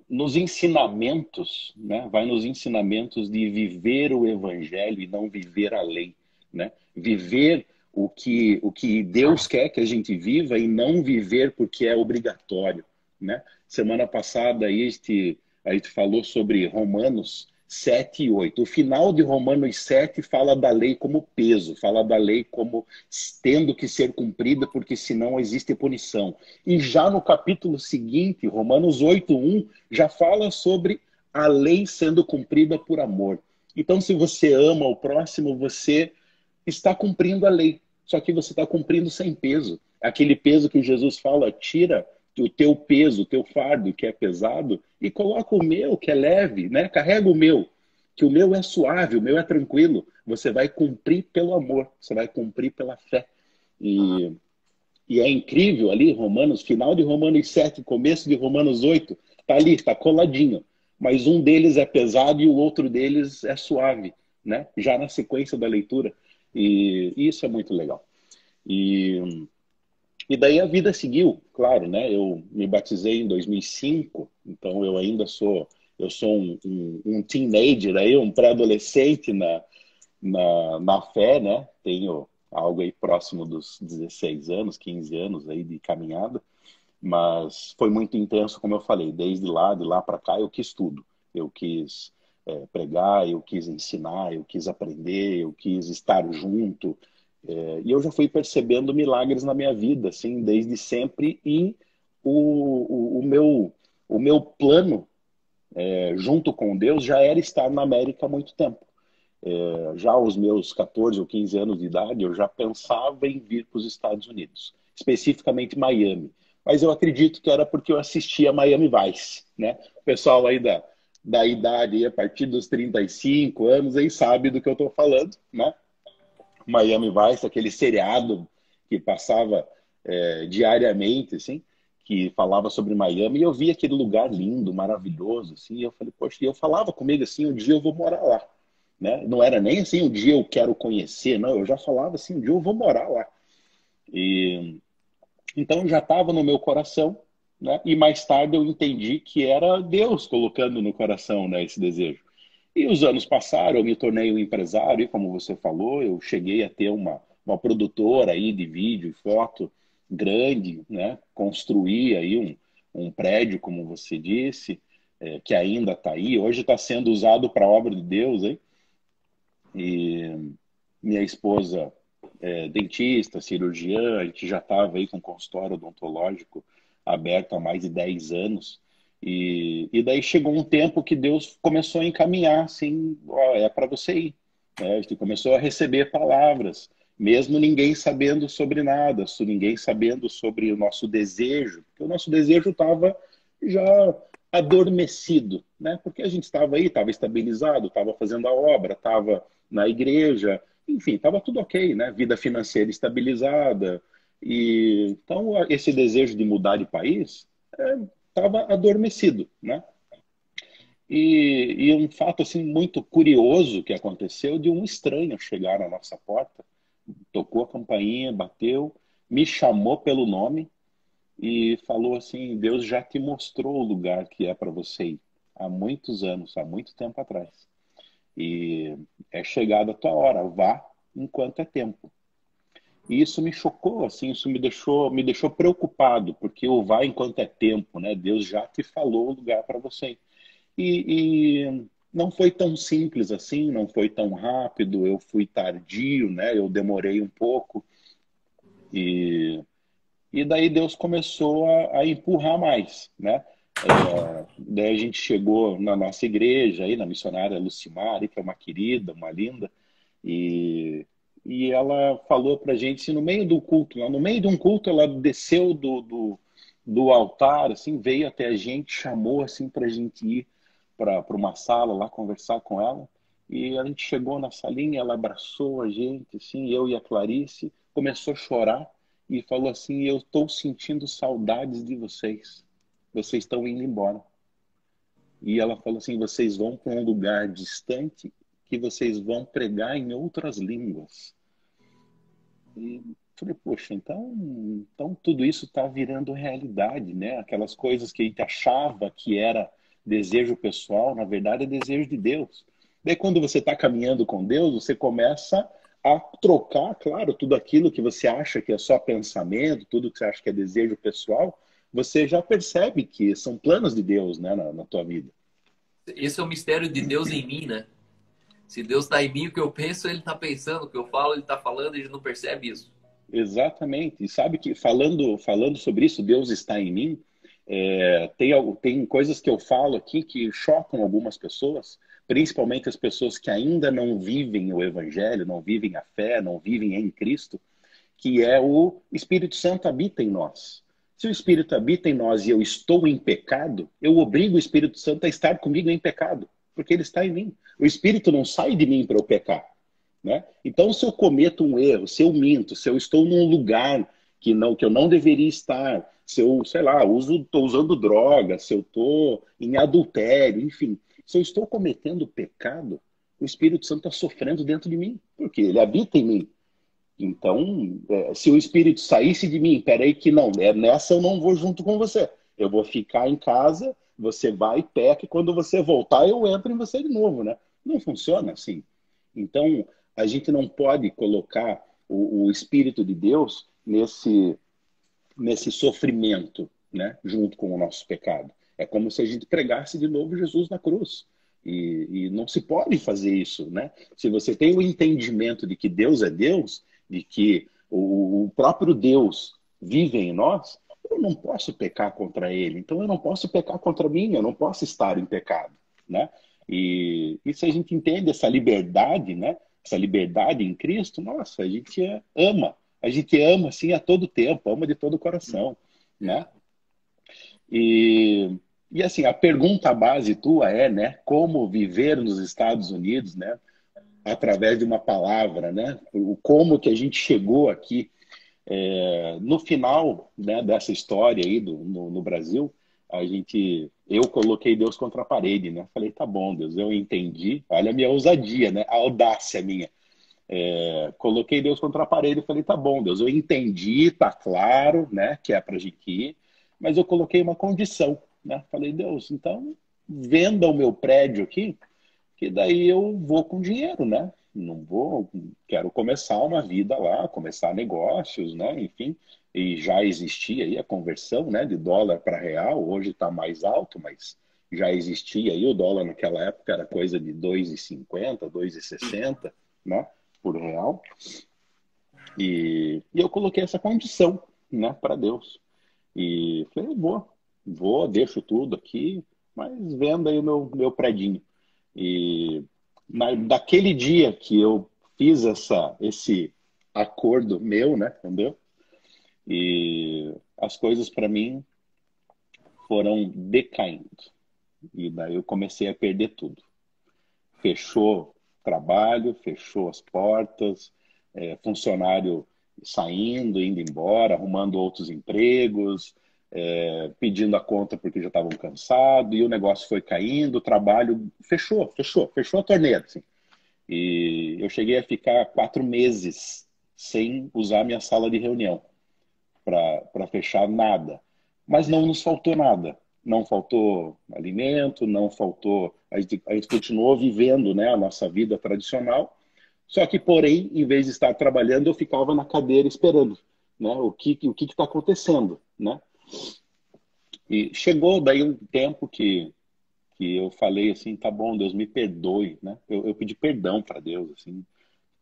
nos ensinamentos, né? Vai nos ensinamentos de viver o evangelho e não viver a lei, né? Viver o que Deus quer que a gente viva e não viver porque é obrigatório, né? Semana passada a gente falou sobre Romanos 7 e 8. O final de Romanos 7 fala da lei como peso, fala da lei como tendo que ser cumprida, porque senão existe punição. E já no capítulo seguinte, Romanos 8:1, já fala sobre a lei sendo cumprida por amor. Então, se você ama o próximo, você está cumprindo a lei. Só que você está cumprindo sem peso. Aquele peso que Jesus fala: tira o teu peso, o teu fardo que é pesado e coloca o meu que é leve, né? Carrega o meu, que o meu é suave, o meu é tranquilo. Você vai cumprir pelo amor, você vai cumprir pela fé. E é incrível ali, Romanos, final de Romanos 7, começo de Romanos 8, tá ali, tá coladinho. Mas um deles é pesado e o outro deles é suave, né? Já na sequência da leitura. E isso é muito legal. E daí a vida seguiu, claro, né? Eu me batizei em 2005, então eu sou um teenager aí, um pré-adolescente na fé, né? Tenho algo aí próximo dos 16 anos, 15 anos aí de caminhada, mas foi muito intenso, como eu falei, de lá para cá eu quis tudo. Eu quis pregar, eu quis ensinar, eu quis aprender, eu quis estar junto. E eu já fui percebendo milagres na minha vida, assim, desde sempre. E o meu plano, junto com Deus, já era estar na América há muito tempo. Já aos meus 14 ou 15 anos de idade, eu já pensava em vir para os Estados Unidos, especificamente Miami. Mas eu acredito que era porque eu assistia Miami Vice, né? O pessoal aí da idade, aí, a partir dos 35 anos, aí sabe do que eu estou falando, né? Miami Vice, aquele seriado que passava diariamente, assim, que falava sobre Miami, e eu vi aquele lugar lindo, maravilhoso, assim, e eu falei, poxa, e eu falava comigo assim, um dia eu vou morar lá, né? Não era nem assim, um dia eu quero conhecer, não, eu já falava assim, um dia eu vou morar lá. E então já estava no meu coração, né? E mais tarde eu entendi que era Deus colocando no coração, né, esse desejo. E os anos passaram, eu me tornei um empresário, e como você falou, eu cheguei a ter uma produtora aí de vídeo e foto grande, né? Construí aí um prédio, como você disse, que ainda está aí. Hoje está sendo usado para a obra de Deus, hein? E minha esposa dentista, cirurgiã, a gente já estava aí com consultório odontológico aberto há mais de 10 anos. E daí chegou um tempo que Deus começou a encaminhar, assim, ó, é para você ir. Né? A gente começou a receber palavras, mesmo ninguém sabendo sobre nada, ninguém sabendo sobre o nosso desejo, porque o nosso desejo estava já adormecido, né? Porque a gente estava aí, estava estabilizado, estava fazendo a obra, estava na igreja, enfim, estava tudo ok, né? Vida financeira estabilizada. E então esse desejo de mudar de país estava adormecido, né? E um fato assim muito curioso que aconteceu de um estranho chegar à nossa porta, tocou a campainha, bateu, me chamou pelo nome e falou assim: Deus já te mostrou o lugar que é para você ir há muitos anos, há muito tempo atrás. E é chegada a tua hora, vá enquanto é tempo. E isso me chocou, assim, isso me deixou preocupado, porque o vai enquanto é tempo, né? Deus já te falou o lugar para você. E não foi tão simples assim, não foi tão rápido, eu fui tardio, né? Eu demorei um pouco. E, e daí Deus começou a empurrar mais, né? Daí a gente chegou na nossa igreja, aí, na missionária Lucimari, que é uma querida, uma linda, e, e ela falou pra gente, assim, no meio do culto, lá no meio de um culto, ela desceu do altar, assim, veio até a gente, chamou, assim, pra gente ir para uma sala lá conversar com ela. E a gente chegou na salinha, ela abraçou a gente, assim, eu e a Clarice, começou a chorar e falou assim: eu estou sentindo saudades de vocês. Vocês estão indo embora. E ela falou assim: vocês vão para um lugar distante que vocês vão pregar em outras línguas. E falei, poxa, então tudo isso está virando realidade, né? Aquelas coisas que a gente achava que era desejo pessoal, na verdade é desejo de Deus. Daí quando você está caminhando com Deus, você começa a trocar, claro, tudo aquilo que você acha que é só pensamento, tudo que você acha que é desejo pessoal, você já percebe que são planos de Deus, né, na tua vida. Esse é o mistério de Deus em mim, né? Se Deus está em mim, o que eu penso, Ele está pensando. O que eu falo, Ele está falando, e a gente não percebe isso. Exatamente. E sabe que falando sobre isso, Deus está em mim, tem coisas que eu falo aqui que chocam algumas pessoas, principalmente as pessoas que ainda não vivem o Evangelho, não vivem a fé, não vivem em Cristo, que é o Espírito Santo habita em nós. Se o Espírito habita em nós e eu estou em pecado, eu obrigo o Espírito Santo a estar comigo em pecado, porque ele está em mim. O Espírito não sai de mim para eu pecar. Né? Então, se eu cometo um erro, se eu minto, se eu estou num lugar que eu não deveria estar, se eu, sei lá, estou usando droga, se eu estou em adultério, enfim, se eu estou cometendo pecado, o Espírito Santo está sofrendo dentro de mim, porque ele habita em mim. Então, se o Espírito saísse de mim, peraí que não, nessa eu não vou junto com você. Eu vou ficar em casa, você vai, peca, e quando você voltar, eu entro em você de novo, né? Não funciona assim. Então, a gente não pode colocar o Espírito de Deus nesse sofrimento, né, junto com o nosso pecado. É como se a gente pregasse de novo Jesus na cruz. E não se pode fazer isso, né? Se você tem o entendimento de que Deus é Deus, de que o próprio Deus vive em nós, eu não posso pecar contra Ele. Então eu não posso pecar contra mim, eu não posso estar em pecado, né? E se a gente entende essa liberdade, né? Essa liberdade em Cristo, nossa, a gente ama assim a todo tempo, ama de todo o coração, né? E assim, a pergunta base tua é, né, como viver nos Estados Unidos, né? através de uma palavra, né? Como que a gente chegou aqui. No final, né, dessa história aí no Brasil, eu coloquei Deus contra a parede, né? Falei, tá bom, Deus, eu entendi. Olha a minha ousadia, né? A audácia minha. Coloquei Deus contra a parede e falei, tá bom, Deus, eu entendi, tá claro, né, que é pra gente ir, mas eu coloquei uma condição, né? Falei, Deus, então venda o meu prédio aqui, que daí eu vou com dinheiro, né? Não vou, quero começar uma vida lá, começar negócios, né? Enfim, e já existia aí a conversão, né, de dólar para real, hoje está mais alto, mas já existia aí, o dólar naquela época era coisa de 2,50, 2,60, né, por real. E eu coloquei essa condição, né, para Deus. E falei, deixo tudo aqui, mas venda aí o meu predinho. E daquele dia que eu fiz esse acordo meu, né, entendeu? E as coisas para mim foram decaindo. E daí eu comecei a perder tudo. Fechou trabalho, fechou as portas, funcionário saindo, indo embora, arrumando outros empregos, pedindo a conta porque já estavam cansados, e o negócio foi caindo, o trabalho fechou a torneira. Assim. E eu cheguei a ficar 4 meses sem usar minha sala de reunião para fechar nada. Mas não nos faltou nada. Não faltou alimento, não faltou. A gente continuou vivendo, né, a nossa vida tradicional. Só que, porém, em vez de estar trabalhando, eu ficava na cadeira esperando, né, o que está acontecendo, né? E chegou daí um tempo que eu falei assim, tá bom, Deus me perdoe, né? Eu pedi perdão para Deus, assim,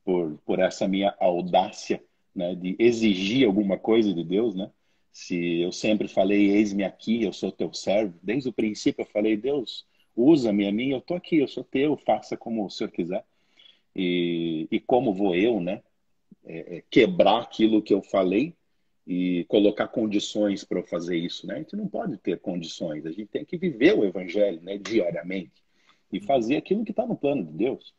por essa minha audácia, né, de exigir alguma coisa de Deus, né? Se eu sempre falei, eis-me aqui, eu sou teu servo, desde o princípio eu falei, Deus, usa-me a mim, eu tô aqui, eu sou teu, faça como o Senhor quiser. E como vou eu, né, quebrar aquilo que eu falei e colocar condições para eu fazer isso, né? A gente não pode ter condições, a gente tem que viver o evangelho, né, diariamente e fazer aquilo que está no plano de Deus.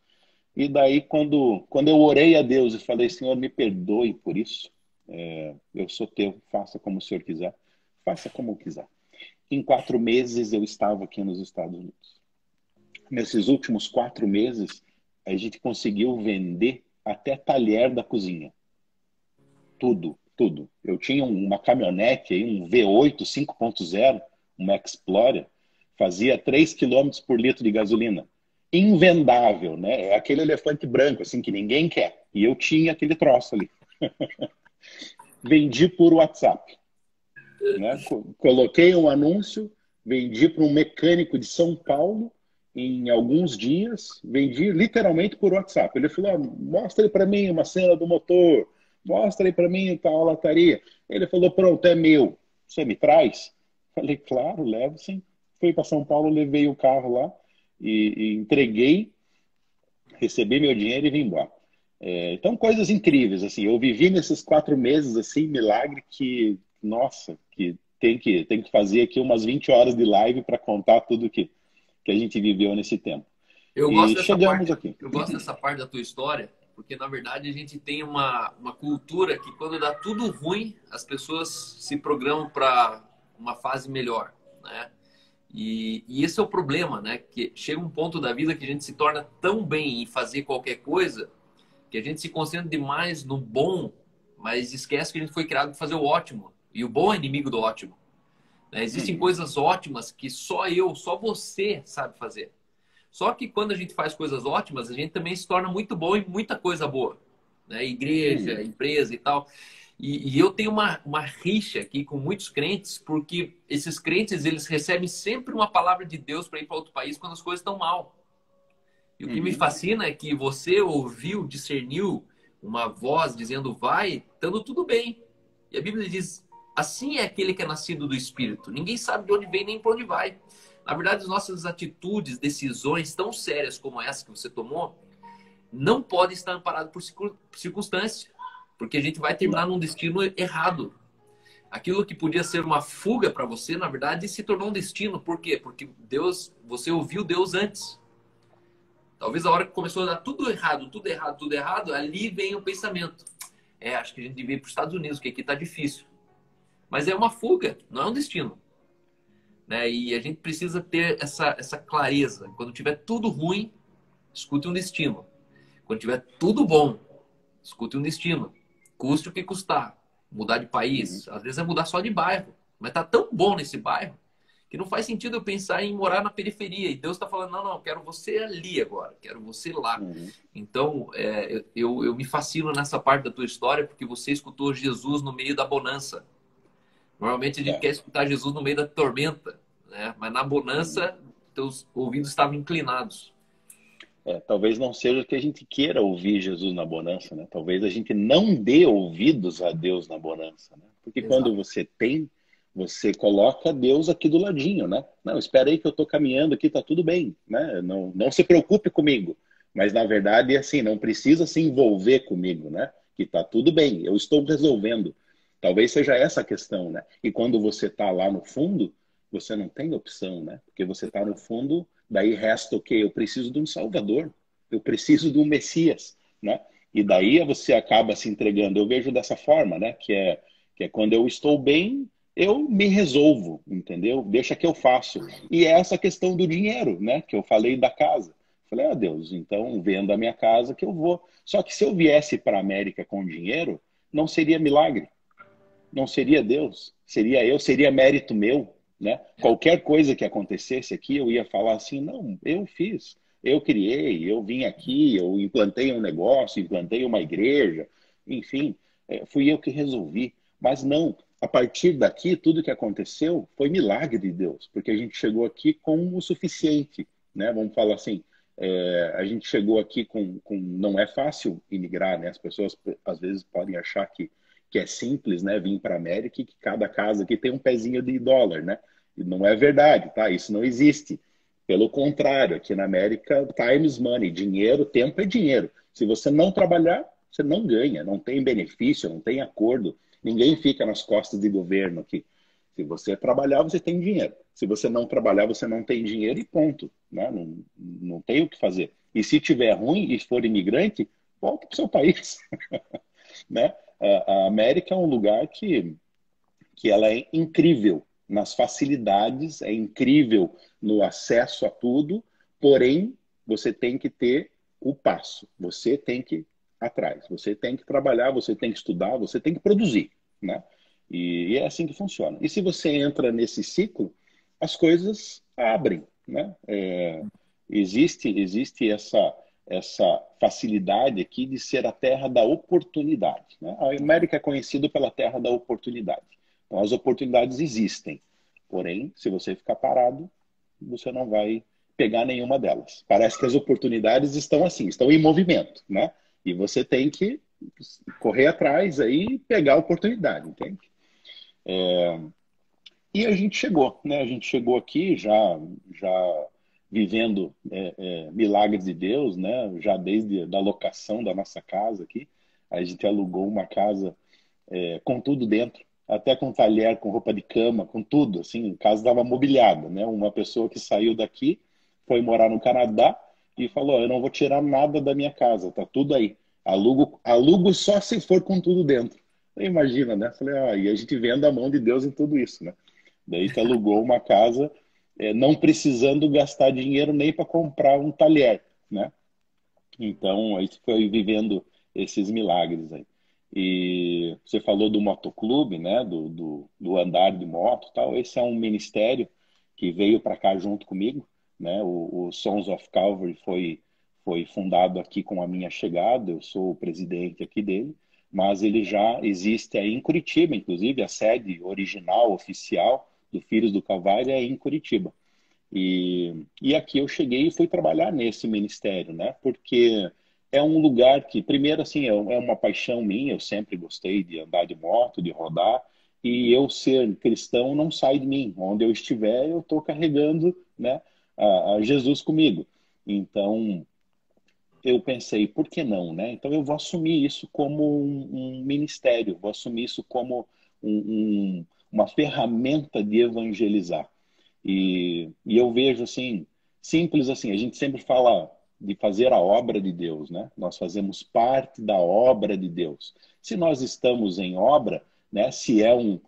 E daí, quando eu orei a Deus e falei, Senhor, me perdoe por isso, eu sou teu, faça como o Senhor quiser, faça como quiser. Em 4 meses eu estava aqui nos Estados Unidos. Nesses últimos 4 meses, a gente conseguiu vender até talher da cozinha. Tudo, tudo. Eu tinha uma caminhonete, aí, um V8 5.0, uma Explorer, fazia 3 quilômetros por litro de gasolina. Invendável, né? É aquele elefante branco, assim, que ninguém quer. E eu tinha aquele troço ali. Vendi por WhatsApp. Né? Coloquei um anúncio, vendi para um mecânico de São Paulo em alguns dias, vendi literalmente por WhatsApp. Ele falou, mostra aí para mim uma cena do motor, mostra aí para mim tal lataria. Ele falou, pronto, é meu, você me traz? Falei, claro, levo sim. Fui para São Paulo, levei o carro lá e entreguei, recebi meu dinheiro e vim embora. Então, coisas incríveis, assim, eu vivi nesses 4 meses, assim, milagre que, nossa, que tem que fazer aqui umas 20 horas de live para contar tudo que a gente viveu nesse tempo. Eu gosto E dessa chegamos parte, aqui. eu gosto dessa parte da tua história, porque na verdade a gente tem uma cultura que quando dá tudo ruim, as pessoas se programam para uma fase melhor, né? E esse é o problema, né? Que chega um ponto da vida que a gente se torna tão bem em fazer qualquer coisa que a gente se concentra demais no bom, mas esquece que a gente foi criado para fazer o ótimo. E o bom é inimigo do ótimo. Né? Existem coisas ótimas que só você sabe fazer. Só que quando a gente faz coisas ótimas, a gente também se torna muito bom em muita coisa boa. Né? Igreja, empresa e tal. E eu tenho uma rixa aqui com muitos crentes, porque esses crentes eles recebem sempre uma palavra de Deus para ir para outro país quando as coisas estão mal. E o que me fascina é que você ouviu, discerniu uma voz dizendo vai, estando tudo bem. E a Bíblia diz, assim é aquele que é nascido do Espírito. Ninguém sabe de onde vem nem para onde vai. Na verdade, as nossas atitudes, decisões tão sérias como essa que você tomou, não podem estar amparadas por circunstância. Porque a gente vai terminar num destino errado. Aquilo que podia ser uma fuga para você, na verdade, se tornou um destino. Por quê? Porque você ouviu Deus antes. Talvez a hora que começou a dar tudo errado, tudo errado, tudo errado, ali vem o pensamento. Acho que a gente devia ir para os Estados Unidos, que aqui está difícil. Mas é uma fuga, não é um destino. Né? E a gente precisa ter essa clareza. Quando tiver tudo ruim, escute um destino. Quando tiver tudo bom, escute um destino. Custe o que custar. Mudar de Uhum. país, às vezes é mudar só de bairro. Mas tá tão bom nesse bairro que não faz sentido eu pensar em morar na periferia. E Deus está falando, não, não, quero você ali agora, quero você lá. Uhum. Então, eu me fascino nessa parte da tua história porque você escutou Jesus no meio da bonança. Normalmente a gente É. quer escutar Jesus no meio da tormenta, né? Mas na Uhum. bonança, teus ouvidos estavam inclinados. Talvez não seja que a gente queira ouvir Jesus na bonança, né? Talvez a gente não dê ouvidos a Deus na bonança, né? Porque quando Exato. você tem, você coloca Deus aqui do ladinho, né? Não, espera aí que eu estou caminhando aqui, tá tudo bem, né? Não, não se preocupe comigo. Mas na verdade é assim, não precisa se envolver comigo, né? Que tá tudo bem, eu estou resolvendo. Talvez seja essa a questão, né? E quando você está lá no fundo, você não tem opção, né? Porque você está no fundo. Daí resta o quê? Eu preciso de um Salvador. Eu preciso de um Messias, né? E daí você acaba se entregando. Eu vejo dessa forma, né? Que é quando eu estou bem, eu me resolvo, entendeu? Deixa que eu faço. E é essa questão do dinheiro, né? Que eu falei da casa. Falei, Deus, então vendo a minha casa que eu vou. Só que se eu viesse para a América com dinheiro, não seria milagre, não seria Deus, seria eu, seria mérito meu, né? Qualquer coisa que acontecesse aqui, eu ia falar assim, não, eu fiz, eu criei, eu vim aqui, eu implantei um negócio, implantei uma igreja, enfim, fui eu que resolvi. Mas não, a partir daqui, tudo que aconteceu foi milagre de Deus, porque a gente chegou aqui com o suficiente, né? Vamos falar assim, a gente chegou aqui não é fácil imigrar, né? As pessoas às vezes podem achar que é simples, né, vir para a América e que cada casa aqui tem um pezinho de dólar, né? E não é verdade, tá? Isso não existe. Pelo contrário, aqui na América, time is money, dinheiro, tempo é dinheiro. Se você não trabalhar, você não ganha, não tem benefício, não tem acordo. Ninguém fica nas costas de governo aqui. Se você trabalhar, você tem dinheiro. Se você não trabalhar, você não tem dinheiro e ponto, né? Não, não tem o que fazer. E se tiver ruim e for imigrante, volta para o seu país, né? A América é um lugar que ela é incrível nas facilidades, é incrível no acesso a tudo, porém, você tem que ter o passo, você tem que ir atrás, você tem que trabalhar, você tem que estudar, você tem que produzir, né? E é assim que funciona. E se você entra nesse ciclo, as coisas abrem, né? Existe essa facilidade aqui de ser a terra da oportunidade, né? A América é conhecida pela terra da oportunidade. Então, as oportunidades existem. Porém, se você ficar parado, você não vai pegar nenhuma delas. Parece que as oportunidades estão assim, estão em movimento, né? E você tem que correr atrás aí e pegar a oportunidade, entende? E a gente chegou, né? A gente chegou aqui já vivendo milagres de Deus, né? Já desde a locação da nossa casa aqui, a gente alugou uma casa com tudo dentro, até com talher, com roupa de cama, com tudo, assim, a casa estava mobiliada, né? Uma pessoa que saiu daqui, foi morar no Canadá e falou, eu não vou tirar nada da minha casa, tá tudo aí. Alugo só se for com tudo dentro. Imagina, né? Falei, e a gente vendo a mão de Deus em tudo isso, né? Daí te alugou uma casa, não precisando gastar dinheiro nem para comprar um talher, né? Então, a gente foi vivendo esses milagres aí. E você falou do motoclube, né? Do andar de moto e tal. Esse é um ministério que veio para cá junto comigo, né? O Sons of Calvary foi fundado aqui com a minha chegada. Eu sou o presidente aqui dele, mas ele já existe aí em Curitiba, inclusive a sede original, oficial do Filhos do Calvário é em Curitiba. E aqui eu cheguei e fui trabalhar nesse ministério, né? Porque é um lugar que, primeiro, assim, é uma paixão minha. Eu sempre gostei de andar de moto, de rodar, e eu ser cristão não sai de mim. Onde eu estiver, eu estou carregando, né, a Jesus comigo. Então, eu pensei, por que não, né? Então, eu vou assumir isso como um ministério, vou assumir isso como uma ferramenta de evangelizar. E eu vejo assim, simples assim, a gente sempre fala, de fazer a obra de Deus, né? Nós fazemos parte da obra de Deus. Se nós estamos em obra, né? Se é um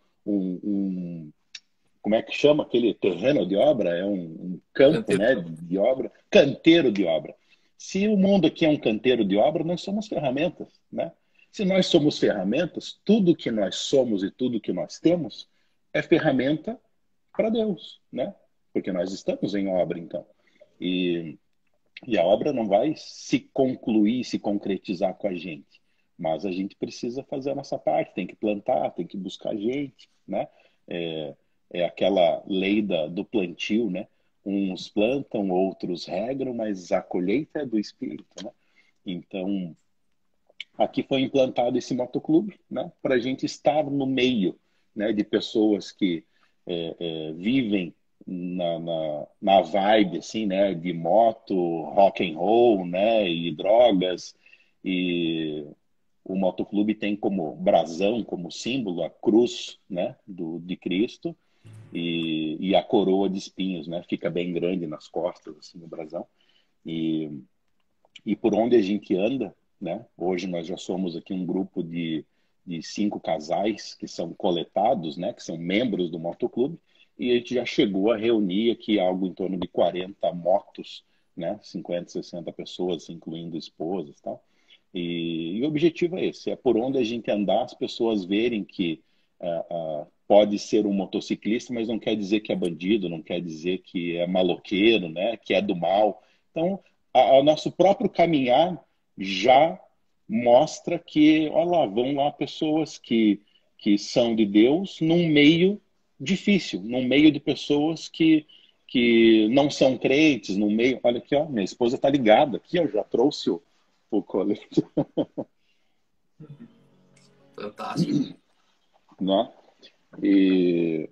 como é que chama aquele terreno de obra? É um campo, Canteiro. né? De obra, canteiro de obra. Se o mundo aqui é um canteiro de obra, nós somos ferramentas, né? Se nós somos ferramentas, tudo que nós somos e tudo que nós temos é ferramenta para Deus, né? Porque nós estamos em obra, então. E e a obra não vai se concluir, se concretizar com a gente. Mas a gente precisa fazer a nossa parte, tem que plantar, tem que buscar gente, né? É, é aquela lei do plantio, né? Uns plantam, outros regram, mas a colheita é do Espírito, né? Então, aqui foi implantado esse motoclube, né? Para a gente estar no meio, né? De pessoas que vivem na vibe assim, né, de moto, rock and roll, né, e drogas. E o motoclube tem como brasão, como símbolo, a cruz, né, de Cristo e a coroa de espinhos, né, fica bem grande nas costas, assim, o brasão. E, e por onde a gente anda, né, hoje nós já somos aqui um grupo de 5 casais que são coletados, né, que são membros do motoclube, e a gente já chegou a reunir aqui algo em torno de 40 motos, né, 50, 60 pessoas, incluindo esposas e tal. E o objetivo é esse, é por onde a gente andar, as pessoas verem que pode ser um motociclista, mas não quer dizer que é bandido, não quer dizer que é maloqueiro, né, que é do mal. Então, o nosso próprio caminhar já mostra que, olha lá, vão lá pessoas que são de Deus num meio difícil, num meio de pessoas que não são crentes, num meio. Olha aqui, ó, minha esposa está ligada aqui, eu já trouxe o colete. Fantástico. Né? E,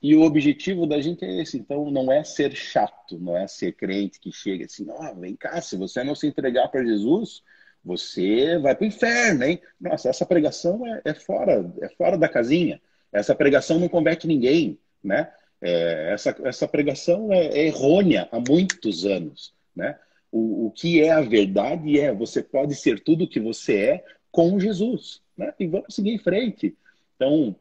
e o objetivo da gente é esse, então não é ser chato, não é ser crente que chega assim, ó, vem cá, se você não se entregar para Jesus, você vai para o inferno, hein? Nossa, essa pregação é fora da casinha. Essa pregação não converte ninguém, né? Essa pregação é errônea há muitos anos, né? O que é a verdade é você pode ser tudo o que você é com Jesus, né? E vamos seguir em frente. Então,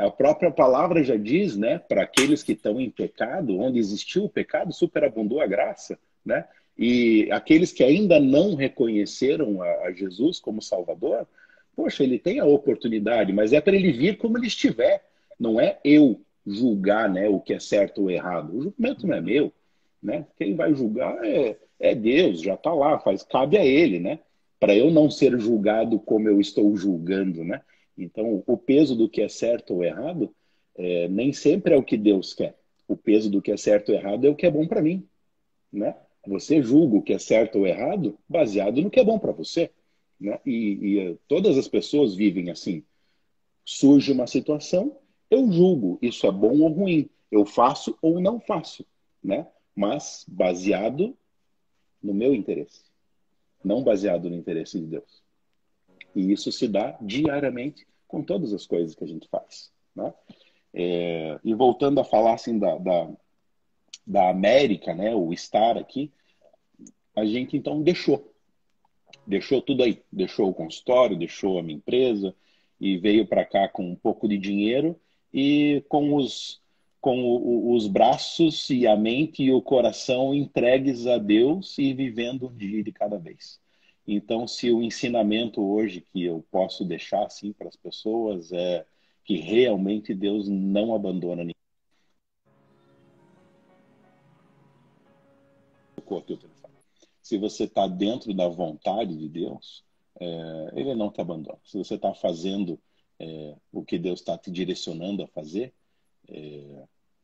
a própria palavra já diz, né? Para aqueles que estão em pecado, onde existiu o pecado, superabundou a graça, né? E aqueles que ainda não reconheceram a Jesus como Salvador, poxa, ele tem a oportunidade, mas é para ele vir como ele estiver. Não é eu julgar, né, o que é certo ou errado. O julgamento não é meu, né? Quem vai julgar é Deus, já está lá, cabe a ele, né? Para eu não ser julgado como eu estou julgando, né? Então, o peso do que é certo ou errado nem sempre é o que Deus quer. O peso do que é certo ou errado é o que é bom para mim, né? Você julga o que é certo ou errado baseado no que é bom para você, né? E todas as pessoas vivem assim. Surge uma situação, eu julgo isso é bom ou ruim, eu faço ou não faço, né? Mas baseado no meu interesse, não baseado no interesse de Deus. E isso se dá diariamente com todas as coisas que a gente faz, né? E voltando a falar assim da América, né? O estar aqui, a gente então deixou tudo aí, deixou o consultório, deixou a minha empresa e veio para cá com um pouco de dinheiro e com os braços e a mente e o coração entregues a Deus e vivendo um dia de cada vez. Então, se o ensinamento hoje que eu posso deixar assim para as pessoas é que realmente Deus não abandona ninguém. Se você está dentro da vontade de Deus, ele não te abandona. Se você está fazendo o que Deus está te direcionando a fazer,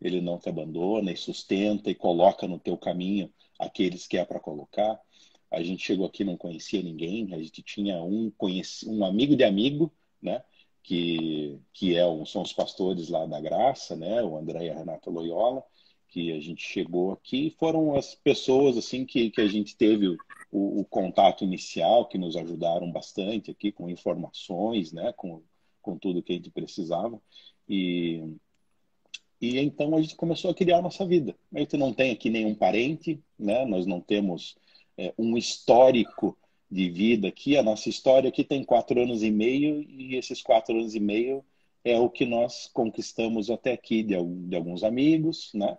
ele não te abandona e sustenta e coloca no teu caminho aqueles que é para colocar. A gente chegou aqui, não conhecia ninguém, a gente tinha um amigo de amigo, né? São os pastores lá da Graça, né? O André e a Renata Loyola, que a gente chegou aqui, foram as pessoas assim que a gente teve o contato inicial, que nos ajudaram bastante aqui com informações, né? Com tudo que a gente precisava. E então a gente começou a criar a nossa vida. A gente não tem aqui nenhum parente, né? Nós não temos um histórico de vida aqui. A nossa história aqui tem 4 anos e meio, e esses 4 anos e meio é o que nós conquistamos até aqui de alguns amigos, né?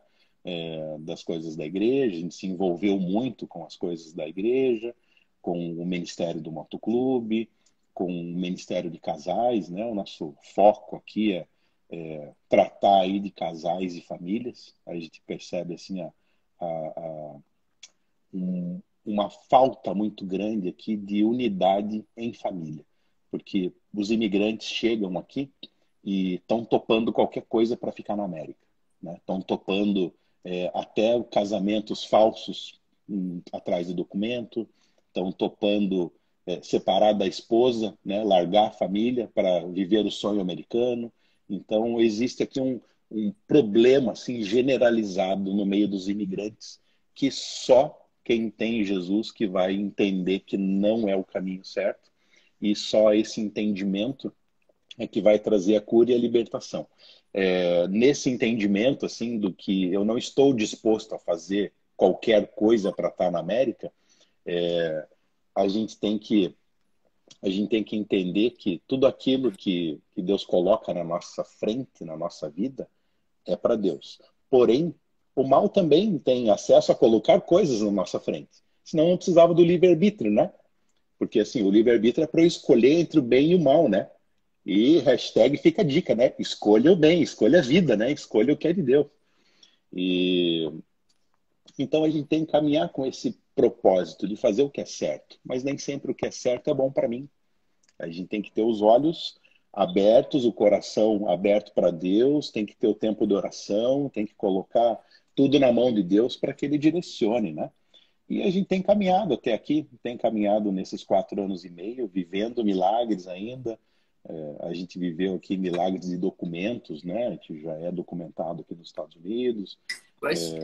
Das coisas da igreja. A gente se envolveu muito com as coisas da igreja, com o ministério do motoclube, com o ministério de casais, né? O nosso foco aqui tratar aí de casais e famílias. A gente percebe assim uma falta muito grande aqui de unidade em família, porque os imigrantes chegam aqui e estão topando qualquer coisa para ficar na América, né? Estão topando até casamentos falsos atrás de documento, estão topando separar da esposa, né? Largar a família para viver o sonho americano. Então existe aqui um problema assim generalizado no meio dos imigrantes, que só quem tem Jesus que vai entender que não é o caminho certo, e só esse entendimento é que vai trazer a cura e a libertação. Nesse entendimento assim do que eu não estou disposto a fazer qualquer coisa para estar na América, a gente tem que entender que tudo aquilo que Deus coloca na nossa frente, na nossa vida, é para Deus. Porém, o mal também tem acesso a colocar coisas na nossa frente. Senão não precisava do livre-arbítrio, né? Porque assim, o livre-arbítrio é para eu escolher entre o bem e o mal, né? E hashtag fica a dica, né? Escolha o bem, escolha a vida, né? Escolha o que é de Deus. E então a gente tem que caminhar com esse propósito de fazer o que é certo. Mas nem sempre o que é certo é bom para mim. A gente tem que ter os olhos abertos, o coração aberto para Deus, tem que ter o tempo de oração, tem que colocar tudo na mão de Deus para que Ele direcione, né? E a gente tem caminhado até aqui, tem caminhado nesses 4 anos e meio, vivendo milagres ainda. A gente viveu aqui milagres de documentos, né? A gente já é documentado aqui nos Estados Unidos. Quais,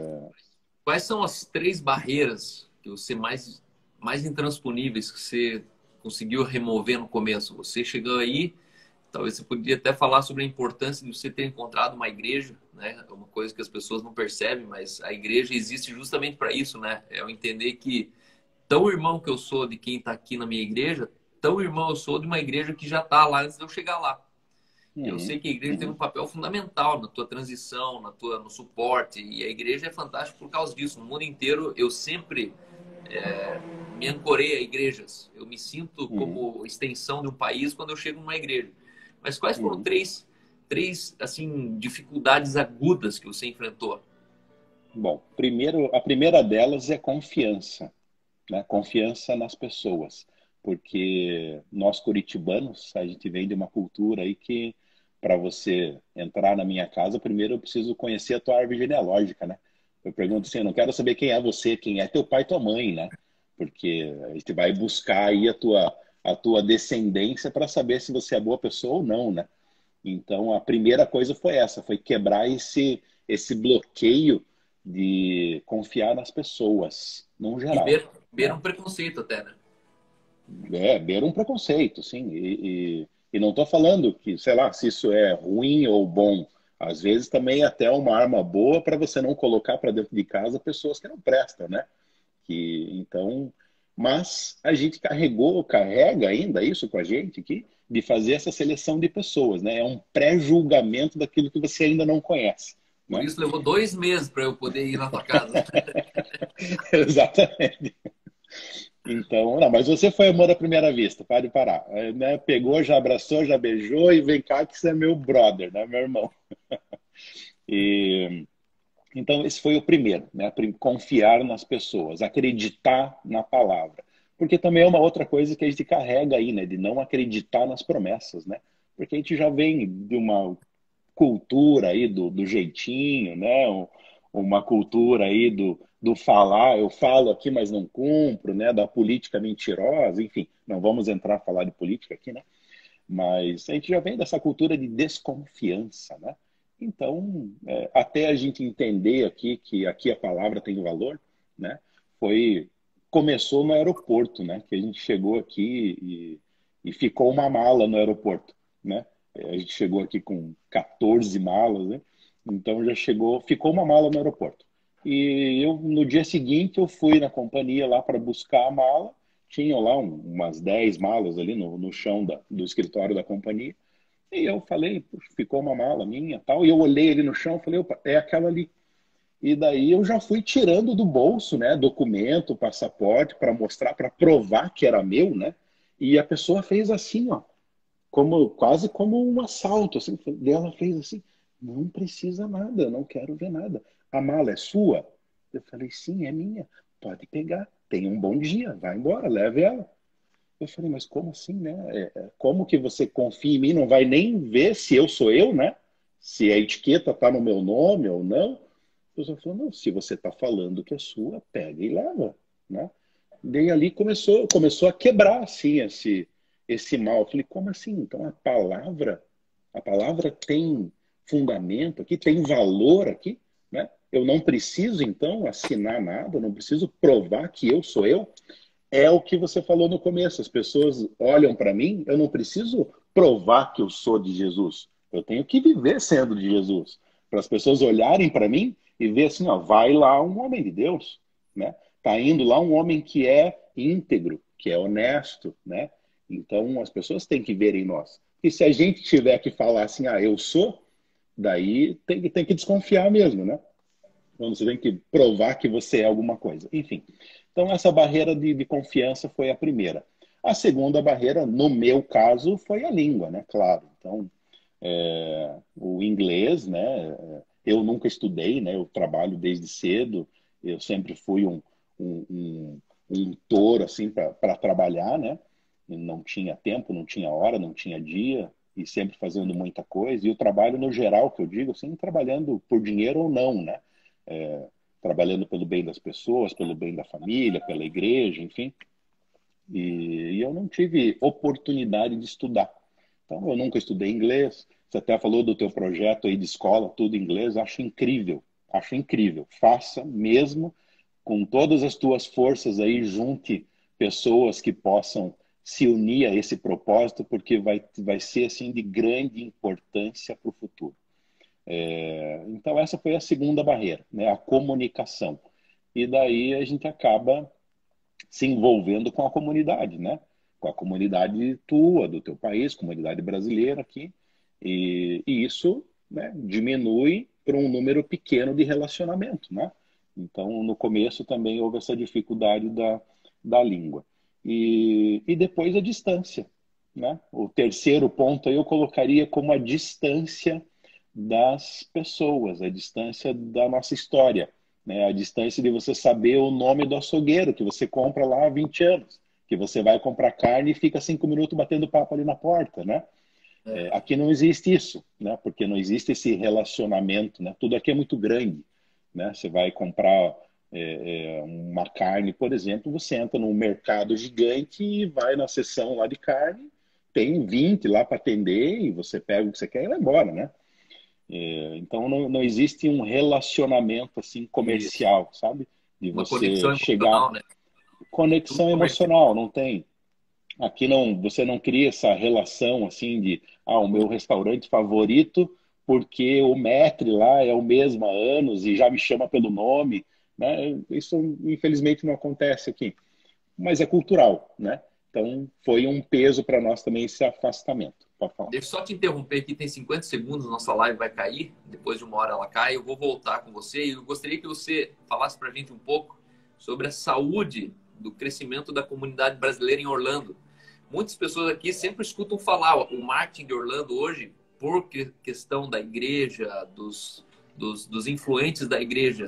quais são as três barreiras que você mais intransponíveis que você conseguiu remover no começo? Você chegou aí, talvez você poderia até falar sobre a importância de você ter encontrado uma igreja, né? É uma coisa que as pessoas não percebem, mas a igreja existe justamente para isso, né? É eu entender que tão irmão que eu sou de quem está aqui na minha igreja, tão irmão eu sou de uma igreja que já está lá antes de eu chegar lá. Eu Uhum, sei que a igreja tem um uhum, papel fundamental na tua transição, no suporte, e a igreja é fantástica por causa disso. No mundo inteiro, eu sempre me ancorei a igrejas. Eu me sinto uhum, como extensão de um país quando eu chego numa igreja. Mas quais foram uhum. três assim, dificuldades agudas que você enfrentou? Bom, primeiro, a primeira delas é confiança, né? Confiança nas pessoas, porque nós curitibanos, a gente vem de uma cultura aí que para você entrar na minha casa, primeiro eu preciso conhecer a tua árvore genealógica, né? Eu pergunto assim, eu não quero saber quem é você, quem é teu pai e tua mãe, né? Porque a gente vai buscar aí a tua descendência para saber se você é boa pessoa ou não, né? Então, a primeira coisa foi essa, foi quebrar esse bloqueio de confiar nas pessoas, no E geral, ver né? um preconceito até, né? Beira um preconceito, sim. E não estou falando que, sei lá, se isso é ruim ou bom. Às vezes também é até uma arma boa para você não colocar para dentro de casa pessoas que não prestam, né? Então, mas a gente carrega ainda isso com a gente aqui, de fazer essa seleção de pessoas, né? É um pré-julgamento daquilo que você ainda não conhece, Por né? isso levou 2 meses para eu poder ir na tua casa. Exatamente. Então, não, mas você foi amor à primeira vista, pode parar. Né? Pegou, já abraçou, já beijou e vem cá que você é meu brother, né, meu irmão? E, então, esse foi o primeiro, né? Confiar nas pessoas, acreditar na palavra. Porque também é uma outra coisa que a gente carrega aí, né? De não acreditar nas promessas, né? Porque a gente já vem de uma cultura aí do jeitinho, né? Uma cultura aí do falar, eu falo aqui, mas não cumpro, né? Da política mentirosa, enfim, não vamos entrar a falar de política aqui, né? Mas a gente já vem dessa cultura de desconfiança, né? Então, até a gente entender aqui que aqui a palavra tem valor, né? Foi começou no aeroporto, né? Que a gente chegou aqui e ficou uma mala no aeroporto, né? A gente chegou aqui com 14 malas, né? Então já chegou, ficou uma mala no aeroporto. E eu, no dia seguinte, eu fui na companhia lá para buscar a mala. Tinham lá umas 10 malas ali no chão do escritório da companhia. E eu falei, "Puxa, ficou uma mala minha, tal." E eu olhei ali no chão, falei, opa, é aquela ali. E daí eu já fui tirando do bolso, né, documento, passaporte, para mostrar, para provar que era meu, né? E a pessoa fez assim, ó, como quase como um assalto, assim. Ela fez assim, não precisa nada, eu não quero ver nada. A mala é sua? Eu falei, sim, é minha. Pode pegar. Tenha um bom dia, vai embora, leve ela. Eu falei, mas como assim, né? Como que você confia em mim? Não vai nem ver se eu sou eu, né? Se a etiqueta tá no meu nome ou não. A pessoa falou, não, se você tá falando que é sua, pega e leva, né? Daí ali começou a quebrar, assim, esse mal. Eu falei, como assim? Então a palavra tem fundamento aqui, tem valor aqui, né? Eu não preciso, então, assinar nada, eu não preciso provar que eu sou eu. É o que você falou no começo. As pessoas olham para mim, eu não preciso provar que eu sou de Jesus. Eu tenho que viver sendo de Jesus. Para as pessoas olharem para mim e ver assim, ó, vai lá um homem de Deus, né? Tá indo lá um homem que é íntegro, que é honesto, né? Então as pessoas têm que ver em nós. E se a gente tiver que falar assim, ah, eu sou, daí tem que desconfiar mesmo, né? Quando você tem que provar que você é alguma coisa. Enfim. Então, essa barreira de confiança foi a primeira. A segunda barreira, no meu caso, foi a língua, né? Claro. Então, o inglês, né? Eu nunca estudei, né? Eu trabalho desde cedo. Eu sempre fui um, um, um touro, assim, para trabalhar, né? E não tinha tempo, não tinha hora, não tinha dia. E sempre fazendo muita coisa. E o trabalho, no geral, que eu digo, assim, trabalhando por dinheiro ou não, né? É, trabalhando pelo bem das pessoas, pelo bem da família, pela igreja, enfim. E eu não tive oportunidade de estudar. Então, eu nunca estudei inglês. Você até falou do teu projeto aí de escola, tudo em inglês. Acho incrível. Acho incrível. Faça mesmo com todas as tuas forças aí, junte pessoas que possam se unir a esse propósito, porque vai ser assim de grande importância para o futuro. Então, essa foi a segunda barreira, né? A comunicação. E daí a gente acaba se envolvendo com a comunidade, né? Com a comunidade tua, do teu país, comunidade brasileira aqui. E isso, né, diminui para um número pequeno de relacionamento, né? Então, no começo também houve essa dificuldade da língua. E depois a distância, né? O terceiro ponto aí eu colocaria como a distância das pessoas, a distância da nossa história, né? A distância de você saber o nome do açougueiro que você compra lá há 20 anos, que você vai comprar carne e fica 5 minutos batendo papo ali na porta, né? Aqui não existe isso, né? Porque não existe esse relacionamento, né? Tudo aqui é muito grande, né? Você vai comprar uma carne, por exemplo, você entra num mercado gigante e vai na seção lá de carne, tem 20 lá para atender e você pega o que você quer e vai embora, né? Então não existe um relacionamento assim Isso. comercial, sabe? De Uma você conexão chegar, emocional, né? Tudo conexão comercial. emocional, não tem. Aqui não, você não cria essa relação assim de, o meu restaurante favorito porque o maître lá é o mesmo há anos e já me chama pelo nome, né? Isso infelizmente não acontece aqui, mas é cultural, né? Então foi um peso para nós também esse afastamento. Pode falar. Deixa eu só te interromper aqui, tem 50 segundos, nossa live vai cair, depois de uma hora ela cai, eu vou voltar com você e eu gostaria que você falasse para a gente um pouco sobre a saúde do crescimento da comunidade brasileira em Orlando. Muitas pessoas aqui sempre escutam falar, o marketing de Orlando hoje, por questão da igreja, dos influentes da igreja,